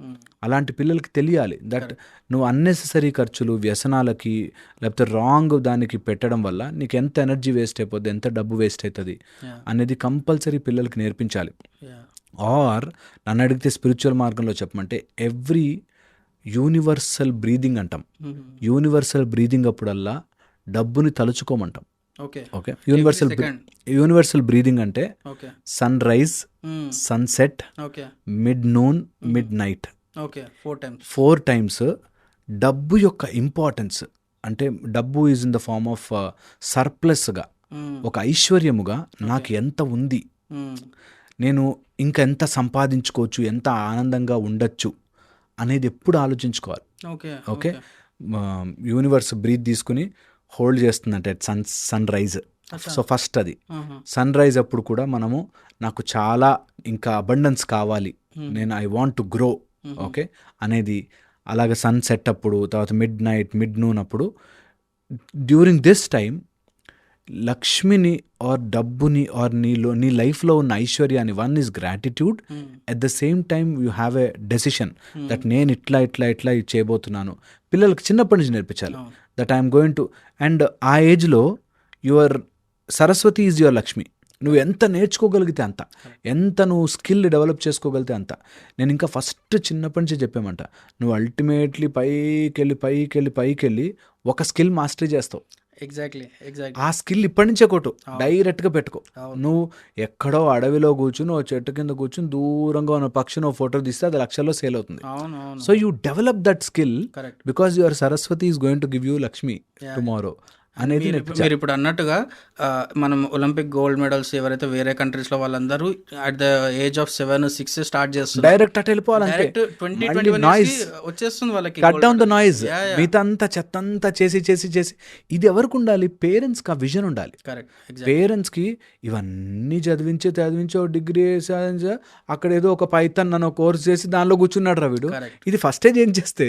అలాంటి పిల్లలకి తెలియాలి దట్ నువ్వు అన్నెసెసరీ ఖర్చులు, వ్యసనాలకి లేకపోతే రాంగ్ దానికి పెట్టడం వల్ల నీకు ఎంత ఎనర్జీ వేస్ట్ అయిపోద్ది, ఎంత డబ్బు వేస్ట్ అవుతుంది అనేది కంపల్సరీ పిల్లలకి నేర్పించాలి. ఆర్ నన్ను అడిగితే స్పిరిచువల్ మార్గంలో చెప్పమంటే ఎవ్రీ యూనివర్సల్ బ్రీదింగ్ అంటాం. యూనివర్సల్ బ్రీదింగ్ అప్పుడల్లా డబ్బుని తలుచుకోమంటాం. ఓకే, యూనివర్సల్ బ్రీదింగ్ అంటే sunrise, sunset, mid noon, midnight, 4 times డబ్బు యొక్క ఇంపార్టెన్స్. అంటే డబ్బు is in the form of సర్ప్లస్గా, ఒక ఐశ్వర్యముగా నాకు ఎంత ఉంది, నేను ఇంకా ఎంత సంపాదించుకోవచ్చు, ఎంత ఆనందంగా ఉండొచ్చు అనేది ఎప్పుడు ఆలోచించుకోవాలి. ఓకే, యూనివర్స్ బ్రీత్ తీసుకుని హోల్డ్ చేస్తుందంటే సన్ రైజ్. సో ఫస్ట్ అది సన్ రైజ్ అప్పుడు కూడా మనము నాకు చాలా ఇంకా అబండెన్స్ కావాలి, నేను I want to grow okay అనేది. అలాగే సన్ సెట్ అప్పుడు, తర్వాత మిడ్ నైట్, మిడ్ నూన్ అప్పుడు, డ్యూరింగ్ దిస్ టైం లక్ష్మిని ఆర్ డబ్బుని ఆర్ నీ లైఫ్లో ఉన్న ఐశ్వర్యాన్ని, one is gratitude, at the same time you have a decision that నేను ఇట్లా ఇది చేయబోతున్నాను. పిల్లలకి చిన్నప్పటి నుంచి నేర్పించాలి that I'm going to. And ఆ ఏజ్లో your Saraswati is your Lakshmi. నువ్వు ఎంత నేర్చుకోగలిగితే అంత, ఎంత నువ్వు స్కిల్ డెవలప్ చేసుకోగలిగితే అంత. నేను ఇంకా ఫస్ట్ చిన్నప్పటి నుంచి చెప్పామంట, నువ్వు అల్టిమేట్లీ పైకెళ్ళి ఒక స్కిల్ మాస్టరీ చేస్తావు. ఎగ్జాక్ట్లీ ఆ స్కిల్ ఇప్పటి నుంచే కొట్టు, డైరెక్ట్గా పెట్టుకో. నువ్వు ఎక్కడో అడవిలో కూర్చుని ఓ చెట్టు కింద కూర్చుని దూరంగా ఉన్న పక్షిని ఓ ఫోటో తీస్తే అది లక్షల్లో సేల్ అవుతుంది. So you develop that skill because your Saraswati is going to give you Lakshmi tomorrow అనేది. మీరు ఇప్పుడు అన్నట్టుగా మనం ఒలింపిక్ గోల్డ్ మెడల్స్ ఎవరైతే వేరే కంట్రీస్లో వాళ్ళందరూ at the age of 7-6 start చేస్తారు, డైరెక్ట్ అట్ వెళ్ళిపోవాలి. వచ్చేస్తుంది వాళ్ళకి. Cut down the noise. మిగతా అంతా చెత్త అంతా చేసి ఇది ఎవరికి ఉండాలి? పేరెంట్స్కి ఆ విజన్ ఉండాలి. పేరెంట్స్కి ఇవన్నీ చదివించి డిగ్రీ అక్కడ ఏదో ఒక పైథాన్ నన్ను కోర్స్ చేసి దానిలో కూర్చున్నాడు రా వీడు, ఇది ఫస్ట్ ఏజ్ ఏం చేస్తే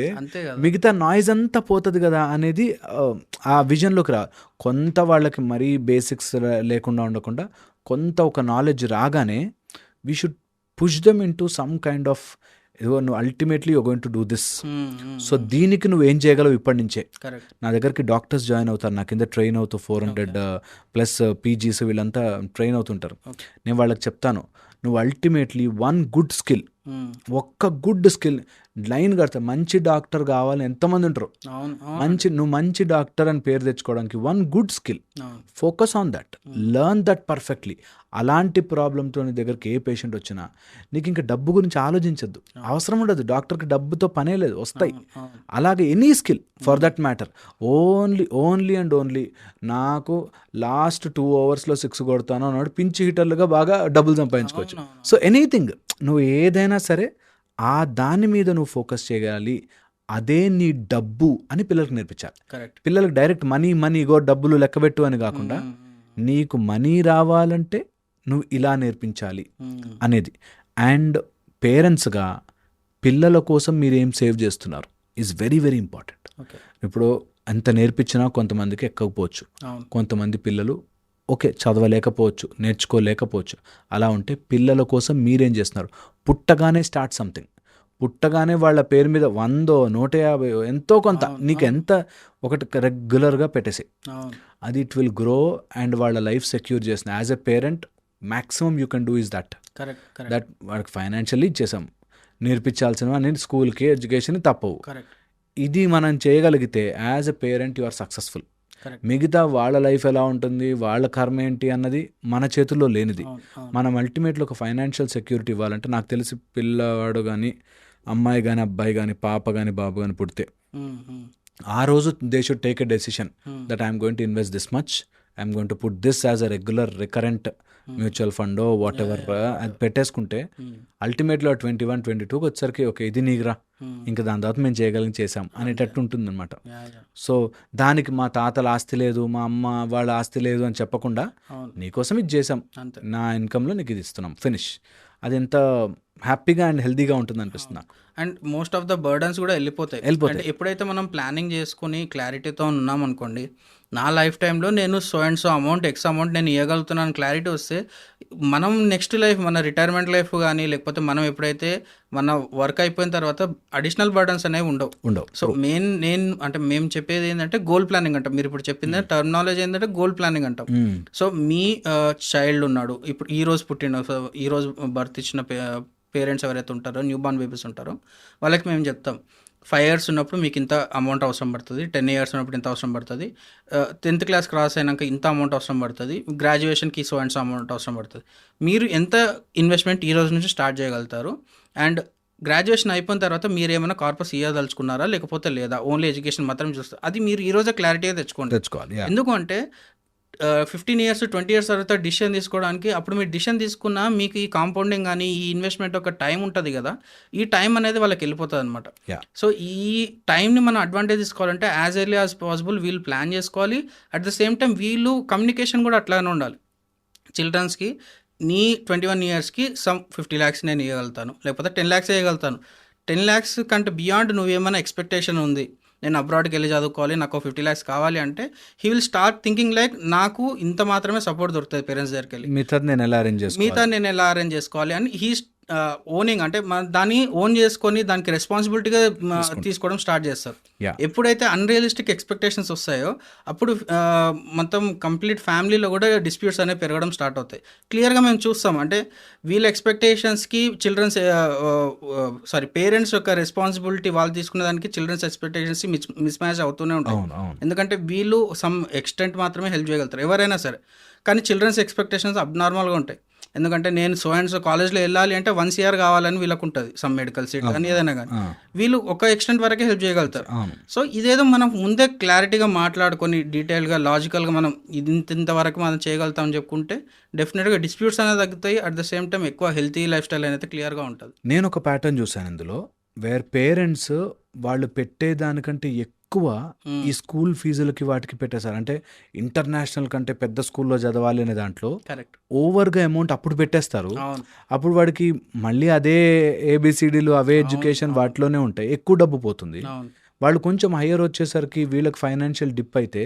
మిగతా నాయిస్ అంతా పోతుంది కదా అనేది ఆ విజన్లోకి రా. కొంత వాళ్ళకి మరీ బేసిక్స్ లేకుండా ఉండకుండా కొంత ఒక నాలెడ్జ్ రాగానే we should push them into some kind of నువ్వు ultimately you going to do this. So దీనికి నువ్వు ఏం చేయగలవు ఇప్పటి నుంచే. నా దగ్గరికి డాక్టర్స్ జాయిన్ అవుతారు, నా కింద ట్రైన్ అవుతూ 400+ పీజీస్ వీళ్ళంతా ట్రైన్ అవుతుంటారు. నేను వాళ్ళకి చెప్తాను, నువ్వు అల్టిమేట్లీ వన్ గుడ్ స్కిల్, ఒక్క గుడ్ స్కిల్ లైన్ కడతా. మంచి డాక్టర్ కావాలని ఎంతమంది ఉంటారు, నువ్వు మంచి డాక్టర్ అని పేరు తెచ్చుకోవడానికి one good skill, focus on that, learn that perfectly. అలాంటి ప్రాబ్లంతో నీ దగ్గరికి ఏ పేషెంట్ వచ్చినా నీకు ఇంకా డబ్బు గురించి ఆలోచించద్దు, అవసరం ఉండదు. డాక్టర్కి డబ్బుతో పనే లేదు, వస్తాయి. అలాగే any skill for that matter, only and only నాకు లాస్ట్ 2 hours 6 కొడతాను అన్నాడు, పించి హీటర్లుగా బాగా డబ్బులు సంపాదించుకోవచ్చు. సో ఎనీథింగ్, నువ్వు ఏదైనా సరే ఆ దాని మీద నువ్వు ఫోకస్ చేయగలి, అదే నీ డబ్బు అని పిల్లలకు నేర్పించాలి. పిల్లలకు డైరెక్ట్ మనీ ఇగో డబ్బులు లెక్కబెట్టు అని కాకుండా నీకు మనీ రావాలంటే నువ్వు ఇలా నేర్పించాలి అనేది. అండ్ పేరెంట్స్గా పిల్లల కోసం మీరు ఏం సేవ్ చేస్తున్నారు ఈజ్ వెరీ వెరీ ఇంపార్టెంట్. ఇప్పుడు ఎంత నేర్పించినా కొంతమందికి ఎక్కకపోవచ్చు, కొంతమంది పిల్లలు ఓకే చదవలేకపోవచ్చు, నేర్చుకోలేకపోవచ్చు. అలా ఉంటే పిల్లల కోసం మీరేం చేస్తున్నారు? పుట్టగానే స్టార్ట్ సంథింగ్. పుట్టగానే వాళ్ళ పేరు మీద 100, 150 ఎంతో కొంత నీకు ఎంత ఒకటి రెగ్యులర్గా పెట్టేసి, అది ఇట్ విల్ గ్రో అండ్ వాళ్ళ లైఫ్ సెక్యూర్ చేసిన. As a parent maximum you can do is that వాళ్ళకి ఫైనాన్షియల్లీ ఇచ్చేసాం, నేర్పించాల్సినవి అన్ని స్కూల్కి ఎడ్యుకేషన్ తప్పవు. కరెక్ట్. ఇది మనం చేయగలిగితే as a parent you are successful. Correct. మిగతా వాళ్ళ లైఫ్ ఎలా ఉంటుంది, వాళ్ళ కర్మ ఏంటి అన్నది మన చేతుల్లో లేనిది. అవును. అవును. మనం అల్టిమేట్లీ ఒక ఫైనాన్షియల్ సెక్యూరిటీ ఇవ్వాలంటే, నాకు తెలిసి పిల్లవాడు కానీ అమ్మాయి కానీ అబ్బాయి కానీ పాప కానీ బాబు కానీ పుడితే ఉమ్, ఉమ్, ఆ రోజు they should take a decision um, that I'm going to invest this much, I'm going to put this as a regular recurrent mutual ఫండో వాట్ ఎవర్ అది పెట్టేసుకుంటే ఉమ్, అల్టిమేట్లీ 21-22కి వచ్చేసరికి ఓకే ఇది నీకురా, ఉమ్. ఇంకా దాని తర్వాత మేము చేసాం అనేటట్టు ఉంటుంది అనమాట. Yeah, yeah. సో దానికి మా తాతల ఆస్తి లేదు, మా అమ్మ వాళ్ళ ఆస్తి లేదు అని చెప్పకుండా అవును. నీకోసం ఇది చేసాం, అంతే. నా ఇన్కంలో నీకు ఇది ఇస్తున్నాం, ఫినిష్. అది ఎంత హ్యాపీగా అండ్ హెల్దీగా ఉంటుంది అనిపిస్తుంది నాకు. And most of the burdens కూడా వెళ్ళిపోతాయి. వెళ్ళిపోతాయి. అంటే ఎప్పుడైతే మనం ప్లానింగ్ చేసుకుని క్లారిటీతో ఉన్నాం అనుకోండి, నా లైఫ్ టైంలో నేను so and so amount X amount నేను ఇవ్వగలుగుతున్నాను క్లారిటీ వస్తే, మనం నెక్స్ట్ లైఫ్ మన రిటైర్మెంట్ లైఫ్ కానీ లేకపోతే మనం ఎప్పుడైతే మన వర్క్ అయిపోయిన తర్వాత అడిషనల్ బర్డన్స్ అనేవి ఉండవు. సో మేము చెప్పేది ఏంటంటే గోల్ ప్లానింగ్ అంటాం. మీరు ఇప్పుడు చెప్పింది టర్మినాలజీ ఏంటంటే గోల్ ప్లానింగ్ అంటాం. సో మీ చైల్డ్ ఉన్నాడు, ఇప్పుడు ఈ రోజు పుట్టిన, ఈ రోజు బర్త్ ఇచ్చిన పేరెంట్స్ ఎవరైతే ఉంటారో, న్యూ బార్న్ బేబీస్ ఉంటారో, వాళ్ళకి మేము చెప్తాం 5 years ఉన్నప్పుడు మీకు ఇంత అమౌంట్ అవసరం పడుతుంది, 10 years ఉన్నప్పుడు ఇంత అవసరం పడుతుంది, 10th class క్రాస్ అయినాక ఇంత అమౌంట్ అవసరం పడుతుంది, గ్రాడ్యుయేషన్కి సో అండ్ సో అమౌంట్ అవసరం పడుతుంది. మీరు ఎంత ఇన్వెస్ట్మెంట్ ఈ రోజు నుంచి స్టార్ట్ చేయగలుగుతారు, అండ్ గ్రాడ్యుయేషన్ అయిపోయిన తర్వాత మీరు ఏమైనా కార్పస్ ఇవ్వదలుచుకున్నారా లేకపోతే లేదా, ఓన్లీ ఎడ్యుకేషన్ మాత్రం చూస్తారు. అది మీరు ఈ రోజే క్లారిటీగా తెచ్చుకోవాలి. ఎందుకంటే 15 years 20 years తర్వాత డిసిషన్ తీసుకోవడానికి, అప్పుడు మీరు డిసిషన్ తీసుకున్నా మీకు ఈ కాంపౌండింగ్ కానీ ఈ ఇన్వెస్ట్మెంట్ ఒక టైం ఉంటుంది కదా, ఈ టైం అనేది వాళ్ళకి వెళ్ళిపోతుంది అనమాట. సో ఈ టైంని మనం అడ్వాంటేజ్ తీసుకోవాలంటే యాజ్ ఎర్లీ యాజ్ పాసిబుల్ వీళ్ళు ప్లాన్ చేసుకోవాలి. అట్ ద సేమ్ టైం వీళ్ళు కమ్యూనికేషన్ కూడా అట్లానే ఉండాలి. చిల్డ్రన్స్కి నీ 21 yearsకి సమ్ 50 lakhs నేను ఇవ్వగలుగుతాను, లేకపోతే 10 lakhs ఇవ్వగలుగుతాను. 10 lakhs కంటే బియాండ్ నువ్వేమైనా ఎక్స్పెక్టేషన్ ఉంది, నేను అబ్రాడ్కి వెళ్ళి చదువుకోవాలి, నాకు 50 lakhs కావాలి అంటే he will start thinking like నాకు ఇంత మాత్రమే సపోర్ట్ దొరుకుతుంది పేరెంట్స్ దగ్గరికి వెళ్ళి, మిగతా నేను ఎలా అరేంజ్ చేసుకోవాలి అని హీ ఓనింగ్, అంటే దాన్ని ఓన్ చేసుకొని దానికి రెస్పాన్సిబిలిటీగా తీసుకోవడం స్టార్ట్ చేస్తారు. ఎప్పుడైతే అన్రియలిస్టిక్ ఎక్స్పెక్టేషన్స్ వస్తాయో అప్పుడు మొత్తం కంప్లీట్ ఫ్యామిలీలో కూడా డిస్ప్యూట్స్ అనేవి పెరగడం స్టార్ట్ అవుతాయి. క్లియర్గా మేము చూస్తాం. అంటే వీళ్ళ ఎక్స్పెక్టేషన్స్కి పేరెంట్స్ యొక్క రెస్పాన్సిబిలిటీ వాళ్ళు తీసుకునే దానికి చిల్డ్రన్స్ ఎక్స్పెక్టేషన్స్కి మిస్ మ్యాచ్ అవుతూనే ఉంటాయి. ఎందుకంటే వీళ్ళు సమ్ ఎక్స్టెంట్ మాత్రమే హెల్ప్ చేయగలుగుతారు ఎవరైనా సరే, కానీ చిల్డ్రన్స్ ఎక్స్పెక్టేషన్స్ అబ్నార్మల్గా ఉంటాయి. ఎందుకంటే నేను సో అండ్ సో కాలేజ్లో వెళ్ళాలి అంటే 1 year కావాలని వీళ్ళకు ఉంటుంది, సమ్ మెడికల్ సీట్ కానీ ఏదైనా కానీ, వీళ్ళు ఒక ఎక్స్టెంట్ వరకే హెల్ప్ చేయగలుగుతారు. సో ఇదేదో మనం ముందే క్లారిటీగా మాట్లాడుకొని డీటెయిల్గా లాజికల్గా మనం ఇంతవరకు మనం చేయగలుగుతామని చెప్పుకుంటే డెఫినెట్గా డిస్ప్యూట్స్ అనేది తగ్గుతాయి. అట్ ద సేమ్ టైం ఎక్కువ హెల్తీ లైఫ్ స్టైల్ అనేది క్లియర్గా ఉంటుంది. నేను ఒక ప్యాటర్న్ చూసాను ఇందులో, వేర్ పేరెంట్స్ వాళ్ళు పెట్టేదానికంటే ఎక్కువ ఈ స్కూల్ ఫీజులకి వాటికి పెట్టేశారు. అంటే ఇంటర్నేషనల్ కంటే పెద్ద స్కూల్లో చదవాలి అనే దాంట్లో ఓవర్గా అమౌంట్ అప్పుడు పెట్టేస్తారు. అప్పుడు వాడికి మళ్ళీ అదే ఏబిసిడీలు అవే ఎడ్యుకేషన్ వాటిలోనే ఉంటాయి, ఎక్కువ డబ్బు పోతుంది. వాళ్ళు కొంచెం హయ్యర్ వచ్చేసరికి వీళ్ళకి ఫైనాన్షియల్ డిప్ అయితే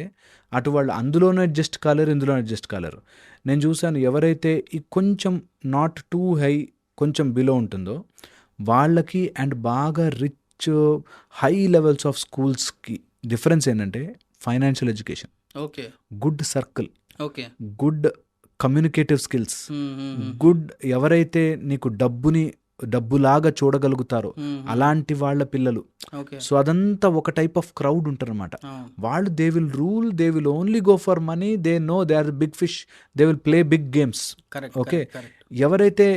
అటు వాళ్ళు అందులోనూ అడ్జస్ట్ కాలేరు, ఇందులో అడ్జస్ట్ కాలేరు. నేను చూశాను ఎవరైతే ఈ కొంచెం నాట్ టూ హై కొంచెం బిలో ఉంటుందో వాళ్ళకి అండ్ బాగా రిచ్ హై లెవెల్స్ ఆఫ్ స్కూల్స్కి డిఫరెన్స్ ఏంటంటే financial education, good circle, good communicative skills, good ఎవరైతే నీకు డబ్బులాగా చూడగలుగుతారో అలాంటి వాళ్ళ పిల్లలు. సో అదంతా ఒక టైప్ ఆఫ్ క్రౌడ్ ఉంటారు అనమాట. వాళ్ళు they will rule, they will only go for money, they know they are big fish, they will play big games. Okay, ఎవరైతే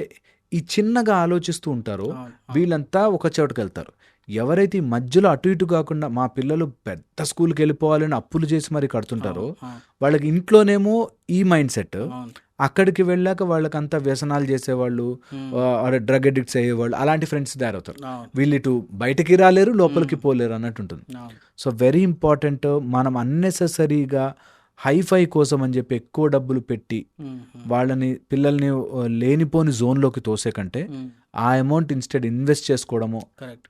ఈ చిన్నగా ఆలోచిస్తూ ఉంటారో వీళ్ళంతా ఒక చోటుకి వెళ్తారు. ఎవరైతే ఈ మధ్యలో అటు ఇటు కాకుండా మా పిల్లలు పెద్ద స్కూల్కి వెళ్ళిపోవాలని అప్పులు చేసి మరి కడుతుంటారో వాళ్ళకి ఇంట్లోనేమో ఈ మైండ్ సెట్, అక్కడికి వెళ్ళాక వాళ్ళకంతా వ్యసనాలు చేసేవాళ్ళు, డ్రగ్ అడిక్ట్స్ అయ్యేవాళ్ళు, అలాంటి ఫ్రెండ్స్ తయారవుతారు. వీళ్ళు ఇటు బయటకి రాలేరు, లోపలికి పోలేరు అన్నట్టు ఉంటుంది. సో వెరీ ఇంపార్టెంట్, మనం అన్నెసెసరీగా హైఫై కోసం అని చెప్పి ఎక్కువ డబ్బులు పెట్టి పిల్లల్ని లేనిపోని జోన్లోకి తోసే కంటే ఆ అమౌంట్ ఇన్స్టెడ్ ఇన్వెస్ట్ చేసుకోవడము,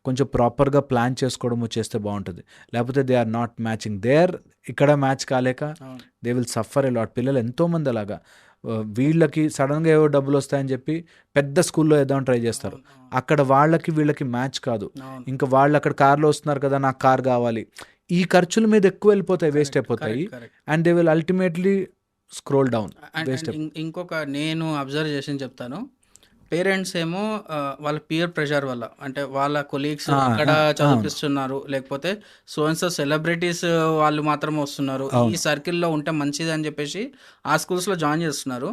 కొంచెం ప్రాపర్గా ప్లాన్ చేసుకోవడము చేస్తే బాగుంటుంది. లేకపోతే they are not matching there, ఇక్కడ మ్యాచ్ కాలేక they will suffer a lot. పిల్లలు ఎంతోమంది అలాగా వీళ్ళకి సడన్గా ఏవో డబ్బులు వస్తాయని చెప్పి పెద్ద స్కూల్లో వేద్దామని ట్రై చేస్తారు, అక్కడ వాళ్ళకి వీళ్ళకి మ్యాచ్ కాదు. ఇంకా వాళ్ళు అక్కడ కార్లో వస్తున్నారు కదా నాకు కార్ కావాలి, ఈ ఖర్చుల మీద ఎక్కువ వెళ్ళిపోతాయి, వేస్ట్ అయిపోతాయి, and they will ultimately scroll down. ఇంకొక నేను అబ్జర్వ్ చేసి చెప్తాను, పేరెంట్స్ ఏమో వాళ్ళ పియర్ ప్రెషర్ వల్ల, అంటే వాళ్ళ కొలీగ్స్ అక్కడ చదివిస్తున్నారు, లేకపోతే సో అండ్ సో సెలబ్రిటీస్ వాళ్ళు మాత్రం వస్తున్నారు, ఈ సర్కిల్లో ఉంటే మంచిది అని చెప్పేసి ఆ స్కూల్స్లో జాయిన్ చేస్తున్నారు.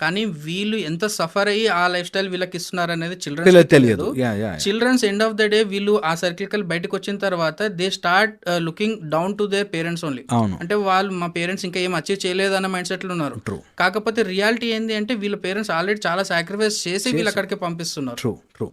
కానీ వీళ్ళు ఎంత సఫర్ అయ్యి ఆ లైఫ్ స్టైల్ వీళ్ళకి ఇస్తున్నారు అనేది చిల్డ్రన్స్ తెలియదు. తెలియదు. Yeah childrens end of the day వీళ్ళు ఆ సర్కిల్ బయటకు వచ్చిన తర్వాత they start looking down to their parents only. అవును. అంటే వాళ్ళు మా పేరెంట్స్ ఇంకా ఏం అచీవ్ చేయలేదు అన్న మైండ్ సెట్లో ఉన్నారు. ట్రూ కాకపోతే రియాలిటీ ఏంది అంటే వీళ్ళ పేరెంట్స్ ఆల్రెడీ చాలా సాక్రిఫైస్ చేసి వీళ్ళు అక్కడికి పంపిస్తున్నారు. ట్రూ ట్రూ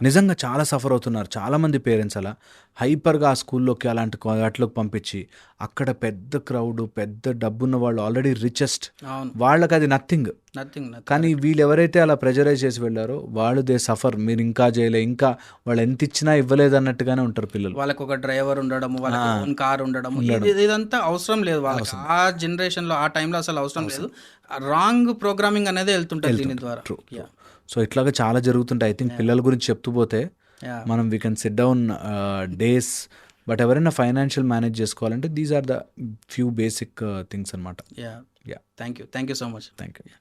నిజంగా చాలా సఫర్ అవుతున్నారు చాలామంది పేరెంట్స్. అలా హైపర్గా ఆ స్కూల్లోకి అలాంటి వాటిలోకి పంపించి అక్కడ పెద్ద క్రౌడ్, పెద్ద డబ్బున్న వాళ్ళు, ఆల్రెడీ రిచెస్ట్, అవును, వాళ్ళకి అది నథింగ్. నథింగ్. కానీ వీళ్ళు ఎవరైతే అలా ప్రెజరైజ్ చేసి వెళ్ళారో వాళ్ళు దే సఫర్. మీరు ఇంకా చేయలే, ఇంకా వాళ్ళు ఎంత ఇచ్చినా ఇవ్వలేదు అన్నట్టుగానే ఉంటారు పిల్లలు. వాళ్ళకి ఒక డ్రైవర్ ఉండడం, వాళ్ళకి ఓన్ కార్ ఉండడం, ఇదంతా అవసరం లేదు వాళ్ళకి. ఆ జనరేషన్లో ఆ టైంలో అసలు అవసరం లేదు. రాంగ్ ప్రోగ్రామింగ్ అనేది వెళ్తుంటుంది దీని ద్వారా. సో ఇట్లాగా చాలా జరుగుతుంటాయి. ఐ థింక్ పిల్లల గురించి చెప్తూ పోతే మనం we can sit down days. But ఎవరైనా ఫైనాన్షియల్ మేనేజ్ చేసుకోవాలంటే these are the few basic things అనమాట. Thank you so much. Thank you.